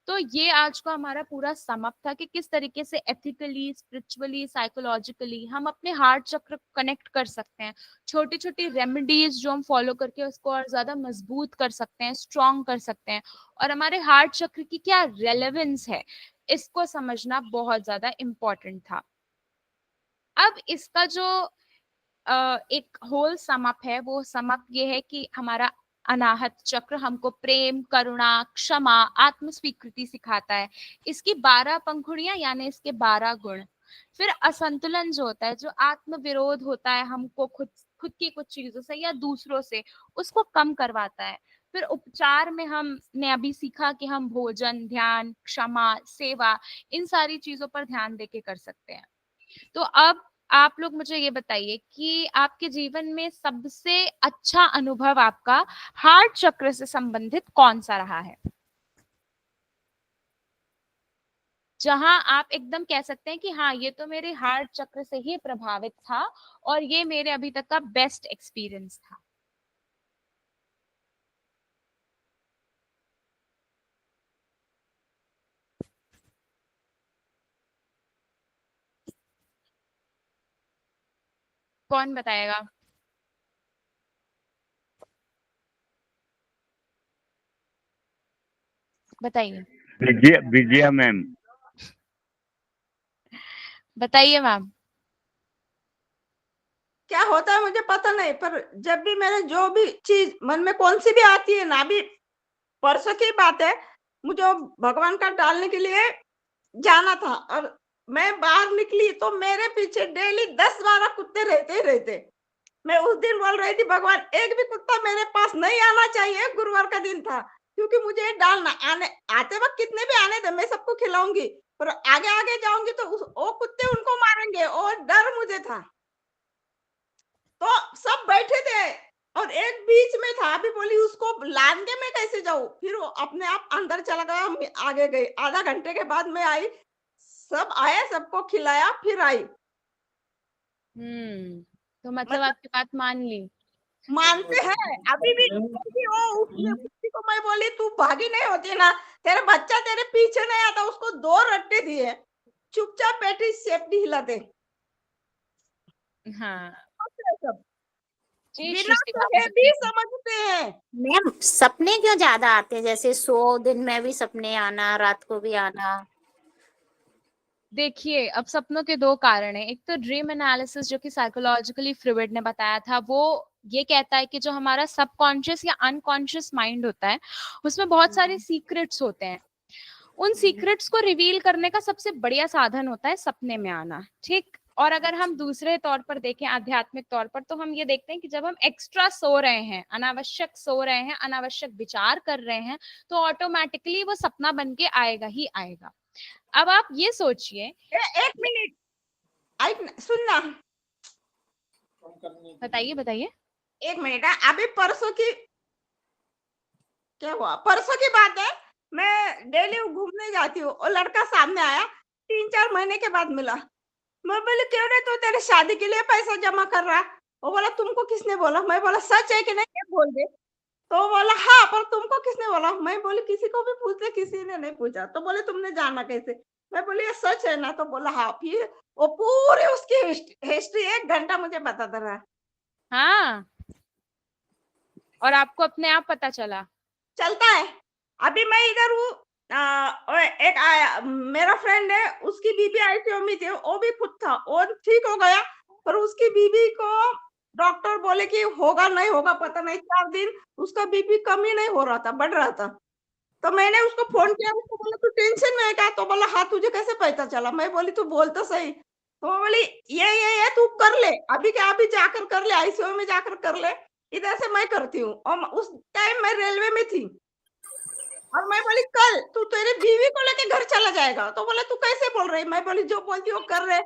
तो ये आज का हमारा पूरा समअप था कि किस तरीके से एथिकली, स्पिरिचुअली, साइकोलॉजिकली हम अपने हार्ट चक्र को कनेक्ट कर सकते हैं। छोटी छोटी रेमेडीज जो हम फॉलो करके उसको और ज्यादा मजबूत कर सकते हैं, स्ट्रॉन्ग कर सकते हैं, और हमारे हार्ट चक्र की क्या रेलेवेंस है इसको समझना बहुत ज्यादा इम्पोर्टेंट था। अब इसका जो एक होल समअप है, वो समअप ये है कि हमारा अनाहत चक्र हमको प्रेम, करुणा, क्षमा, आत्म स्वीकृति सिखाता है। इसकी 12 पंखुड़ियां यानी इसके 12 गुण। फिर असंतुलन जो होता है, जो आत्म विरोध होता है हमको खुद खुद की कुछ चीजों से या दूसरों से, उसको कम करवाता है। फिर उपचार में हमने अभी सीखा कि हम भोजन, ध्यान, क्षमा, सेवा, इन सारी चीजों पर ध्यान देके कर सकते हैं। तो अब आप लोग मुझे ये बताइए कि आपके जीवन में सबसे अच्छा अनुभव आपका हार्ट चक्र से संबंधित कौन सा रहा है, जहां आप एकदम कह सकते हैं कि हाँ ये तो मेरे हार्ट चक्र से ही प्रभावित था और ये मेरे अभी तक का बेस्ट एक्सपीरियंस था। कौन बताएगा? बताइए विजया मैम। बताइए मैम। क्या होता है मुझे पता नहीं, पर जब भी मेरे जो भी चीज मन में कौन सी भी आती है ना, अभी परसों की बात है, मुझे भगवान का डालने के लिए जाना था और मैं बाहर निकली तो मेरे पीछे डेली 10-12 कुत्ते रहते ही रहते। मैं उस दिन बोल रही थी भगवान एक भी कुत्ता मेरे पास नहीं आना चाहिए, गुरुवार का दिन था, क्योंकि मुझे डालना आते वक्त कितने भी आने दे मैं सबको खिलाऊंगी, पर आगे आगे जाऊंगी तो वो कुत्ते उनको मारेंगे और डर मुझे था। तो सब बैठे थे और एक बीच में था, अभी बोली उसको लान के मैं कैसे जाऊं, फिर वो अपने आप अंदर चला गया, मैं आगे गई। आधा घंटे के बाद मैं आई, सब आया, सबको खिलाया, फिर आई। तो मतलब आपकी बात मान ली? मानते हैं अभी भी वो उसी को मैं बोली तू भागी नहीं होती ना, तेरे बच्चा तेरे पीछे नहीं आता, उसको 2 रट्टे दिए चुपचाप बैठी, सेफ नहीं हिलाते हाँ सब, जी बिना सृष्टि सोए भाभी भी बताइए। समझते हैं। मैम सपने क्यों ज्यादा आते हैं, जैसे 100 दिन में भी सपने आना, रात को भी आना? देखिए अब सपनों के दो कारण हैं। एक तो ड्रीम एनालिसिस जो कि साइकोलॉजिकली फ्लूइड ने बताया था, वो ये कहता है कि जो हमारा सबकॉन्शियस या अनकॉन्शियस माइंड होता है उसमें बहुत सारे सीक्रेट्स होते हैं। उन सीक्रेट्स को रिवील करने का सबसे बढ़िया साधन होता है सपने में आना, ठीक। और अगर हम दूसरे तौर पर देखें, आध्यात्मिक तौर पर, तो हम ये देखते हैं कि जब हम एक्स्ट्रा सो रहे हैं, अनावश्यक सो रहे हैं, अनावश्यक विचार कर रहे हैं, तो ऑटोमेटिकली वो सपना बन के आएगा ही आएगा। अब आप ये सोचिए। एक मिनट सुनना, बताइए बताइए। एक मिनट। अभी परसों की क्या हुआ, परसों की बात है। मैं डेली घूमने जाती हूँ और लड़का सामने आया, 3-4 महीने के बाद मिला। मैं बोली क्यों रे, तू तेरे शादी के लिए पैसा जमा कर रहा? वो बोला तुमको किसने बोला? मैं बोला सच है कि नहीं, ये बोल दे। तो वो बोला हाँ, पर तुमको किसने बोला? मैं बोली किसी को भी पूछ ले, किसी ने नहीं पूछा। तो बोले तुमने जाना कैसे? मैं बोली ये सच है ना? तो बोला हाँ। फिर वो पूरी उसकी हिस्ट्री 1 घंटा मुझे बताता रहा। हाँ, और आपको अपने आप पता चला? चलता है। अभी मैं इधर हूँ, और एक आया मेरा फ्रेंड है, उसकी बीबी आईसीयू में थी, वो भी खुद था, वो ठीक हो गया, पर उसकी बीबी को डॉक्टर बोले कि होगा नहीं होगा पता नहीं। 4 दिन उसका बीबी कम ही नहीं हो रहा था, बढ़ रहा था। तो मैंने उसको फोन किया, उसको बोला तू टेंशन में है क्या? तो बोला हाँ, तुझे कैसे पता चला? मैं बोली तू बोल तो सही। तो वो बोली ये तू कर ले, अभी क्या, अभी जाकर कर ले, आईसीयू में जाकर कर ले, इधर से मैं करती हूँ। और उस टाइम मैं रेलवे में थी, और मैं बोली कल तू तेरी बीवी को लेके घर चला जाएगा। तो बोले तू कैसे बोल रही? मैं बोली जो बोलती वो कर रहे।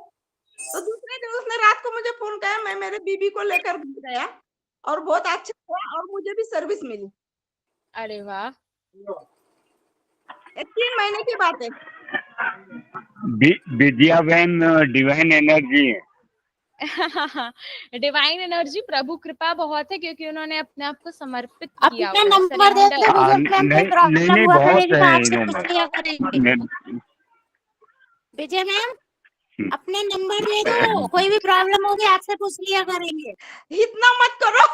तो दूसरे दिन उसने रात को मुझे फोन किया, मैं मेरे बीबी को लेकर गया, और बहुत अच्छा हुआ, और मुझे भी सर्विस मिली। अरे वाह। ये 3 महीने की बात है। विद्या बहन डिवाइन एनर्जी है। डिवाइन एनर्जी, प्रभु कृपा बहुत है, क्योंकि उन्होंने अपने आप को समर्पित किया अपना हुआ है, नंबर दे सरेंडर। दो विजय मैम, कोई नहीं नहीं प्रॉब्लम नहीं, हुआ बहुत करेगी तो है आपसे पूछ लिया करेंगे। इन्होंने। विजय मैम अपने नंबर दे दो, कोई भी प्रॉब्लम होगी आपसे पूछ लिया करेंगे। इतना मत करो।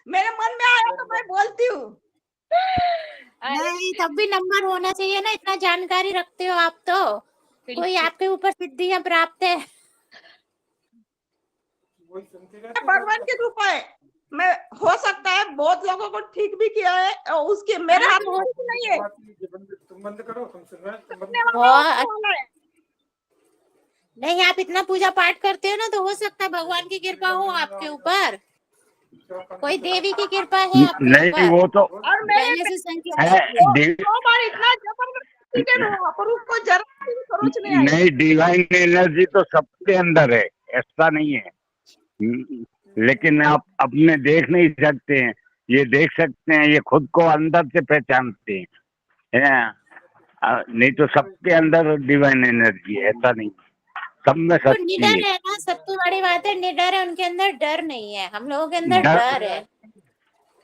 मेरे मन में आया तो मैं बोलती हूँ। नहीं, तब भी नंबर होना चाहिए ना, इतना जानकारी रखते हो आप तो। कोई बिल्कुल। आपके ऊपर सिद्धियां प्राप्त है। भगवान की कृपा है। मैं हो सकता है बहुत लोगों को ठीक भी किया है, और उसके मेरे हाँ, हाथ में बहुत- कुछ नहीं है। तुम बंद करो, तुम सुन रहे हो, तुम बंद अपने करो। वाला वाला है। नहीं, आप इतना पूजा पाठ करते हो ना, तो हो सकता है भगवान की कृपा हो आपके ऊपर, कोई देवी की कृपा है आपके नहीं ऊपर। वो तो और मेरे पहले से संकेत है। 2 बार इतना जबरदस्ती के हुआ, पर उसको जरा भी खरोच नहीं आई। नहीं, डिवाइन एनर्जी तो सबके अंदर है, ऐसा नहीं है। लेकिन आप अपने देख नहीं सकते हैं, ये देख सकते हैं, ये खुद को अंदर से पहचानते हैं। नहीं तो सबके अंदर डिवाइन एनर्जी है, ऐसा नहीं, सब में तो सच्ची निडर है। है ना, सबसे बड़ी बात है निडर है, उनके अंदर डर नहीं है। हम लोगों के अंदर डर डर है।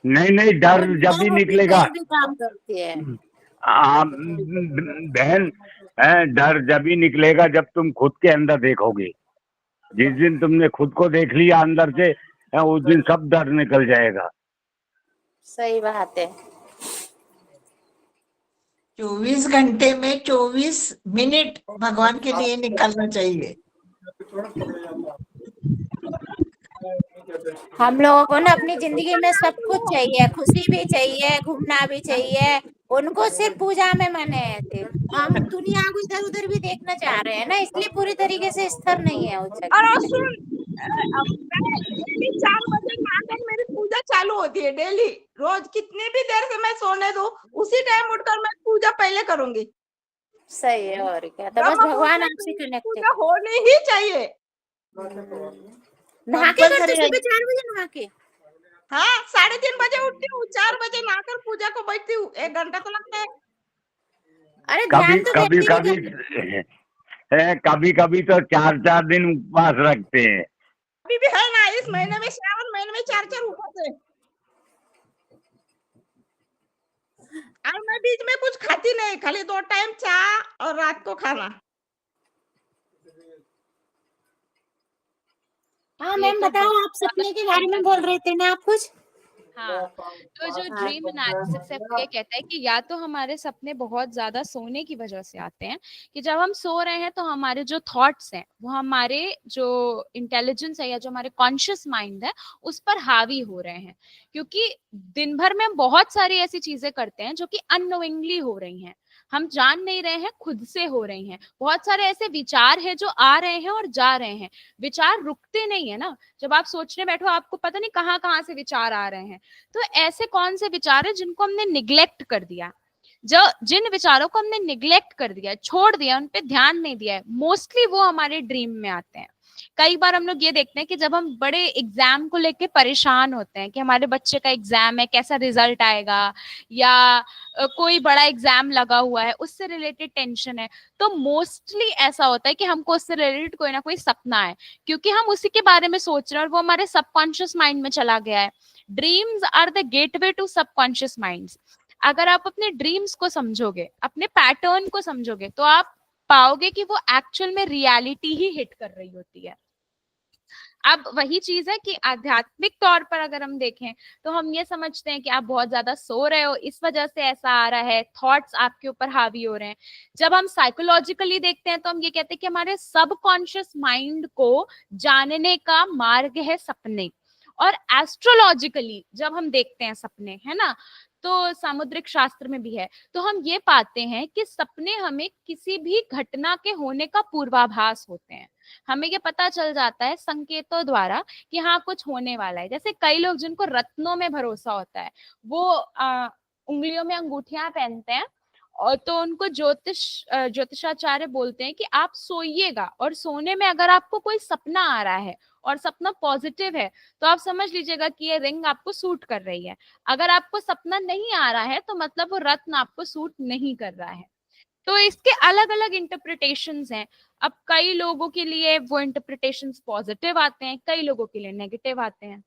नहीं, डर वो जब भी डर होती निकलेगा। कोई भी काम करती है। बहन, डर जब ही निकलेगा जब तुम खुद के अंदर देखोगे। जिस दिन तुमने खुद को देख लिया अंदर से, उस दिन सब डर निकल जाएगा। सही बात है। 24 घंटे में 24 मिनट भगवान के लिए निकालना चाहिए। हम लोगों को ना अपनी जिंदगी में सब कुछ चाहिए, खुशी भी चाहिए, घूमना भी चाहिए। उनको सिर्फ पूजा में मन है। हम दुनिया को इधर उधर भी देखना चाह रहे हैं ना, इसलिए पूरी तरीके से स्थिर नहीं है उस और जगह। सुन, मैं डेली 4 बजे नहाकर मेरी पूजा चालू होती है डेली। रोज कितनी भी देर से मैं सोने दूं, उसी टाइम उठकर मैं पूजा पहले करूंगी। सही है, और क्या। तो बस ब्रह्म भगवान मुहूर्त आपसे में कनेक्ट पूजा होनी ही चाहिए। नहा के करते, सुबह 4 बजे नहा के। हाँ, 3:30 बजे उठती हूँ, 4 बजे नहाकर पूजा को बैठती हूँ। 1 घंटा तो लगता है। अरे कभी ध्यान तो कभी वैसे भी कभी कभी कभी तो 4-4 दिन उपवास रखते हैं। अभी भी है ना, इस महीने में, श्रावण महीने में 4-4 उपवास है। और मैं बीच में कुछ खाती नहीं, खाली 2 टाइम चाय और रात को खाना। हाँ ये मैम तो बताओ, बहुत आप सपने के ज्यादा बारे में बोल रहे थे ना आप कुछ? हाँ, तो जो हाँ ड्रीम एनालिसिस है वो ये कहता है कि या तो हमारे सपने बहुत ज्यादा सोने की वजह से आते हैं, कि जब हम सो रहे हैं तो हमारे जो थॉट्स हैं वो हमारे जो इंटेलिजेंस है या जो हमारे कॉन्शियस माइंड है उस पर हावी हो रहे हैं, क्योंकि दिन भर में हम बहुत सारी ऐसी चीजें करते हैं जो कि अननोइंगली हो रही हैं, हम जान नहीं रहे हैं, खुद से हो रही हैं। बहुत सारे ऐसे विचार हैं जो आ रहे हैं और जा रहे हैं, विचार रुकते नहीं है ना, जब आप सोचने बैठो आपको पता नहीं कहाँ कहाँ से विचार आ रहे हैं। तो ऐसे कौन से विचार है जिनको हमने निग्लेक्ट कर दिया, जो जिन विचारों को हमने निग्लेक्ट कर दिया, छोड़ दिया, उन पे ध्यान नहीं दिया है, मोस्टली वो हमारे ड्रीम में आते हैं। कई बार हम लोग ये देखते हैं कि जब हम बड़े एग्जाम को लेके परेशान होते हैं कि हमारे बच्चे का एग्जाम है, कैसा रिजल्ट आएगा, या कोई बड़ा एग्जाम लगा हुआ है, उससे रिलेटेड टेंशन है, तो मोस्टली ऐसा होता है कि हमको उससे रिलेटेड कोई ना कोई सपना है, क्योंकि हम उसी के बारे में सोच रहे हैं और वो हमारे सबकॉन्शियस माइंड में चला गया है। Dreams are the gateway to subconscious minds. अगर आप अपने ड्रीम्स को समझोगे, अपने पैटर्न को समझोगे, तो आप पाओगे कि वो एक्चुअल में रियलिटी ही हिट कर रही होती है। अब वही चीज है कि आध्यात्मिक तौर पर अगर हम देखें तो हम ये समझते हैं कि आप बहुत ज्यादा सो रहे हो, इस वजह से ऐसा आ रहा है, थॉट्स आपके ऊपर हावी हो रहे हैं। जब हम साइकोलॉजिकली देखते हैं तो हम ये कहते हैं कि हमारे सबकॉन्शियस माइंड को जानने का मार्ग है सपने। और एस्ट्रोलॉजिकली जब हम देखते हैं सपने, है ना, तो सामुद्रिक शास्त्र में भी है, तो हम ये पाते हैं कि सपने हमें किसी भी घटना के होने का पूर्वाभास होते हैं। हमें ये पता चल जाता है संकेतों द्वारा कि हाँ कुछ होने वाला है। जैसे कई लोग जिनको रत्नों में भरोसा होता है, वो उंगलियों में अंगूठियां पहनते हैं, और तो उनको ज्योतिषाचार्य बोलते हैं कि आप सोइएगा, और सोने में अगर आपको कोई सपना आ रहा है और सपना पॉजिटिव है तो आप समझ लीजिएगा कि ये रिंग आपको सूट कर रही है। अगर आपको सपना नहीं आ रहा है तो मतलब वो रत्न आपको सूट नहीं कर रहा है। तो इसके अलग अलग इंटरप्रिटेशंस हैं। अब कई लोगों के लिए वो इंटरप्रिटेशंस पॉजिटिव आते हैं, कई लोगों के लिए नेगेटिव आते हैं।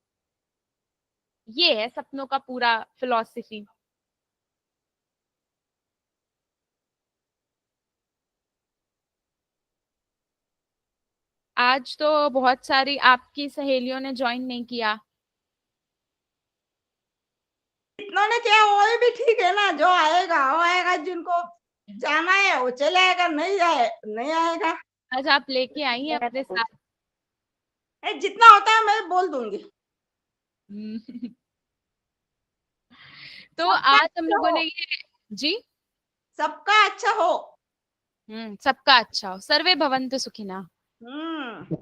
ये है सपनों का पूरा फिलॉसफी। आज तो बहुत सारी आपकी सहेलियों ने ज्वाइन नहीं किया। इतनों ने क्या, वो भी ठीक है ना, जो आएगा वो आएगा, जिनको जाना है वो चले आएगा, नहीं जाए नहीं आएगा। आज आप लेके आई हैं अपने साथ। जितना होता है मैं बोल दूंगी। तो सबका आज हम अच्छा लोगों हो, ने ये, जी, सबका अच्छा हो। सबका अच्छा हो, सर्वे भवन्तु सुखिनः। हम्म।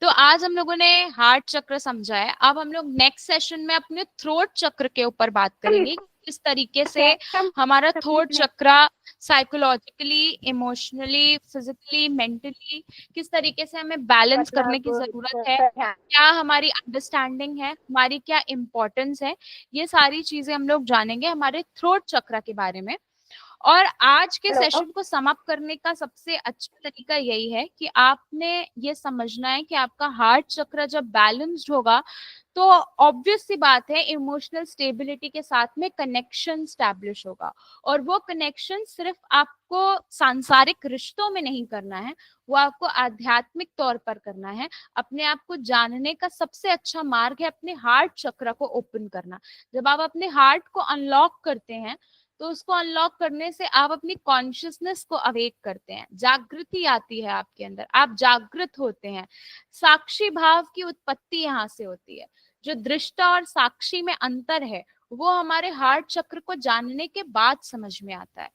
तो आज हम लोगों ने हार्ट चक्र समझा है। अब हम लोग नेक्स्ट सेशन में अपने थ्रोट चक्र के ऊपर बात करेंगे, किस तरीके से हमारा थ्रोट चक्र साइकोलॉजिकली, इमोशनली, फिजिकली, मेंटली किस तरीके से हमें बैलेंस करने की जरूरत है, क्या हमारी अंडरस्टैंडिंग है, हमारी क्या इम्पोर्टेंस है, ये सारी चीजें हम लोग जानेंगे हमारे थ्रोट चक्र के बारे में। और आज के सेशन को समाप्त करने का सबसे अच्छा तरीका यही है कि आपने ये समझना है कि आपका हार्ट चक्र जब बैलेंस्ड होगा तो ऑब्वियस सी बात है इमोशनल स्टेबिलिटी के साथ में कनेक्शन स्टैब्लिश होगा। और वो कनेक्शन सिर्फ आपको सांसारिक रिश्तों में नहीं करना है, वो आपको आध्यात्मिक तौर पर करना है। अपने आप को जानने का सबसे अच्छा मार्ग है अपने हार्ट चक्र को ओपन करना। जब आप अपने हार्ट को अनलॉक करते हैं तो उसको अनलॉक करने से आप अपनी कॉन्शियसनेस को अवेक करते हैं, जागृति आती है आपके अंदर, आप जागृत होते हैं। साक्षी भाव की उत्पत्ति यहाँ से होती है। जो दृष्टा और साक्षी में अंतर है वो हमारे हार्ट चक्र को जानने के बाद समझ में आता है।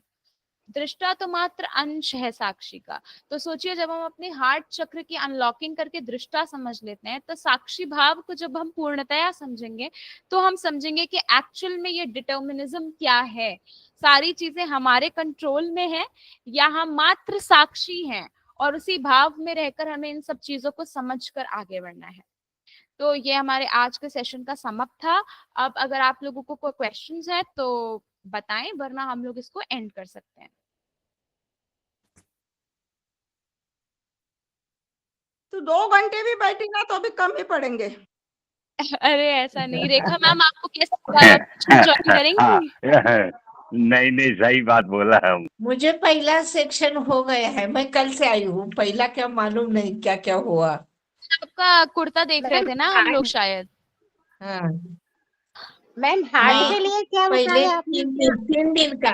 दृष्टा तो मात्र अंश है साक्षी का। तो सोचिए जब हम अपने हार्ट चक्र की अनलॉकिंग करके दृष्टा समझ लेते हैं तो साक्षी भाव को जब हम पूर्णतया समझेंगे तो हम समझेंगे कि एक्चुअल में ये डिटर्मिनिज्म क्या है, सारी चीजें हमारे कंट्रोल में है या हम मात्र साक्षी हैं और उसी भाव में रहकर हमें इन सब चीजों को समझकर आगे बढ़ना है। तो ये हमारे आज के सेशन का समाप्त था। अब अगर आप लोगों को कोई क्वेश्चंस है तो बताएं, वरना हम लोग इसको एंड कर सकते हैं। तो 2 घंटे भी बैठी ना तो भी कम ही पड़ेंगे। अरे ऐसा नहीं। रेखा मैम आपको कैसा लगा, आप ज्वाइन करेंगी? नहीं नहीं, सही बात बोला है। मुझे पहला सेक्शन हो गया है, मैं कल से आई हूँ, पहला क्या मालूम नहीं क्या क्या हुआ। आपका कुर्ता देख रहे थे ना हम लोग शायद। हाँ, मैम हार्ट नहीं, के लिए क्या पहले बताया आपने? 3 दिन का,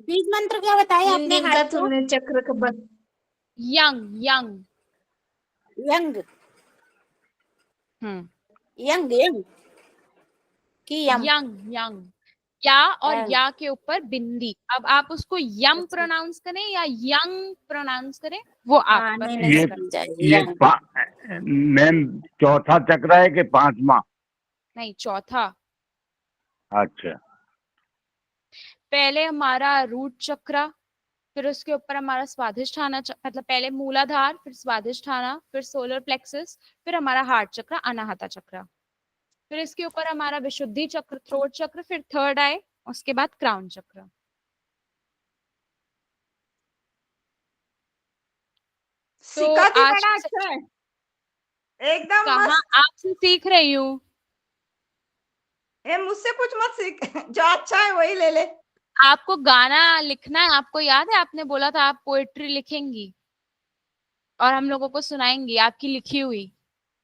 बीज मंत्र क्या बताया 3 आपने दिन का हार्ट को? तुमने चक्र का यंग यंग। यंग हम्म। यंग यंग की यम? यंग यंग, या और यंग। या के ऊपर बिंदी। अब आप उसको यम अच्छा। प्रोनाउंस करें या यंग प्रोनाउंस करें, वो आप हाँ, पर नहीं निर्भर ये करता है। ये मैम चौथा चक्र है कि 5वां? नहीं, चौथा। अच्छा। पहले हमारा रूट चक्र, फिर उसके ऊपर हमारा स्वादिष्ठाना मतलब पहले मूलाधार, फिर स्वादिष्ठाना, फिर सोलर प्लेक्सस, फिर हमारा हार्ट चक्र अनाहता चक्र, फिर इसके ऊपर हमारा विशुद्धि चक्र थ्रोट चक्र, फिर थर्ड आई, उसके बाद क्राउन चक्र। तो सिखाती आज बड़ा की अच्छा सेशन है, एकदम कहाँ मस्त। आपसे सीख रही हूँ। ये मुझसे कुछ मत सीख, जो अच्छा है वही ले ले। आपको गाना लिखना है, आपको याद है आपने बोला था आप पोएट्री लिखेंगी और हम लोगों को सुनाएंगी आपकी लिखी हुई।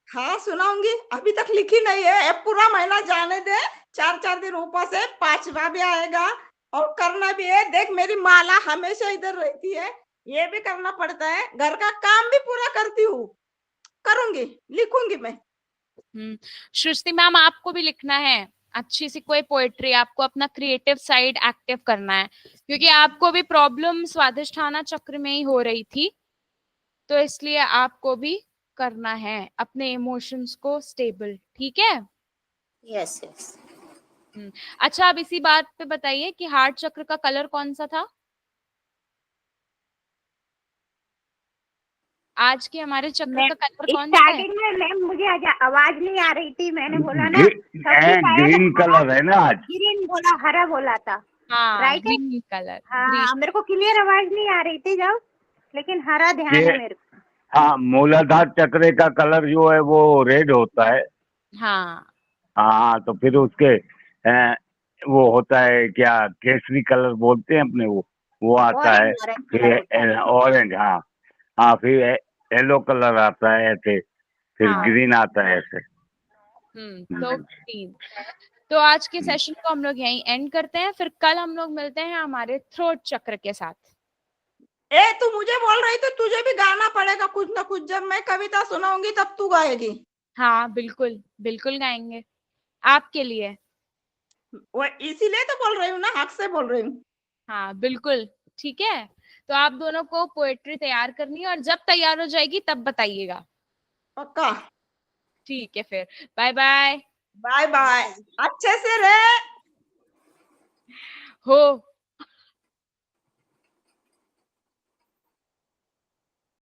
हाँ सुनाऊंगी, अभी तक लिखी नहीं है। अब पूरा महीना जाने दे, 4-4 दिन ऊपर से 5वां भी आएगा और करना भी है। देख मेरी माला हमेशा इधर रहती है, ये भी करना पड़ता है, घर का काम भी पूरा करती हूँ, करूंगी, लिखूंगी मैं। सृष्टि मैम, आपको भी लिखना है अच्छी सी कोई पोएट्री, आपको अपना क्रिएटिव साइड एक्टिव करना है, क्योंकि आपको भी प्रॉब्लम स्वादिष्ठाना चक्र में ही हो रही थी, तो इसलिए आपको भी करना है अपने इमोशंस को स्टेबल, ठीक है। Yes yes. अच्छा, अब इसी बात पे बताइए कि हार्ट चक्र का कलर कौन सा था आज के हमारे चक्र का कलर कौन सा है? स्टार्टिंग में मैम मुझे आवाज नहीं आ रही थी, मैंने बोला ना सबकी शायद ग्रीन कलर है ना आज। ग्रीन बोला, हरा बोला था। हाँ, राइट है। Green colour. हाँ, मेरे को क्लियर आवाज नहीं आ रही थी जब, लेकिन हरा ध्यान ये है मेरे को। हाँ, मूलाधार चक्र का कलर जो है वो रेड होता है। हाँ। हाँ, तो फिर उसके वो होता है क्या, केसरी कलर बोलते हैं अपने, वो आता है। ऑरेंज ऑरेंज कलर होता है। फिर ऑरेंज, हाँ हाँ, फिर येलो कलर आता है ऐसे, फिर हाँ। ग्रीन आता है ऐसे। तो ग्रीन। तो आज के सेशन को हम लोग यहीं एंड करते हैं, फिर कल हम लोग मिलते हैं हमारे थ्रोट चक्र के साथ। ए तू मुझे बोल रही तो तुझे भी गाना पड़ेगा कुछ ना कुछ, जब मैं कविता सुनाऊंगी तब तू गाएगी। हाँ बिल्कुल, बिल्कुल गाएंगे आपके लिए। वो इसीलिए तो बोल रही हूँ ना, हक से बोल रही हूँ। हाँ बिल्कुल, ठीक है। तो आप दोनों को पोएट्री तैयार करनी है और जब तैयार हो जाएगी तब बताइएगा। पक्का। ठीक है, फिर बाय बाय। बाय बाय, अच्छे से रहे हो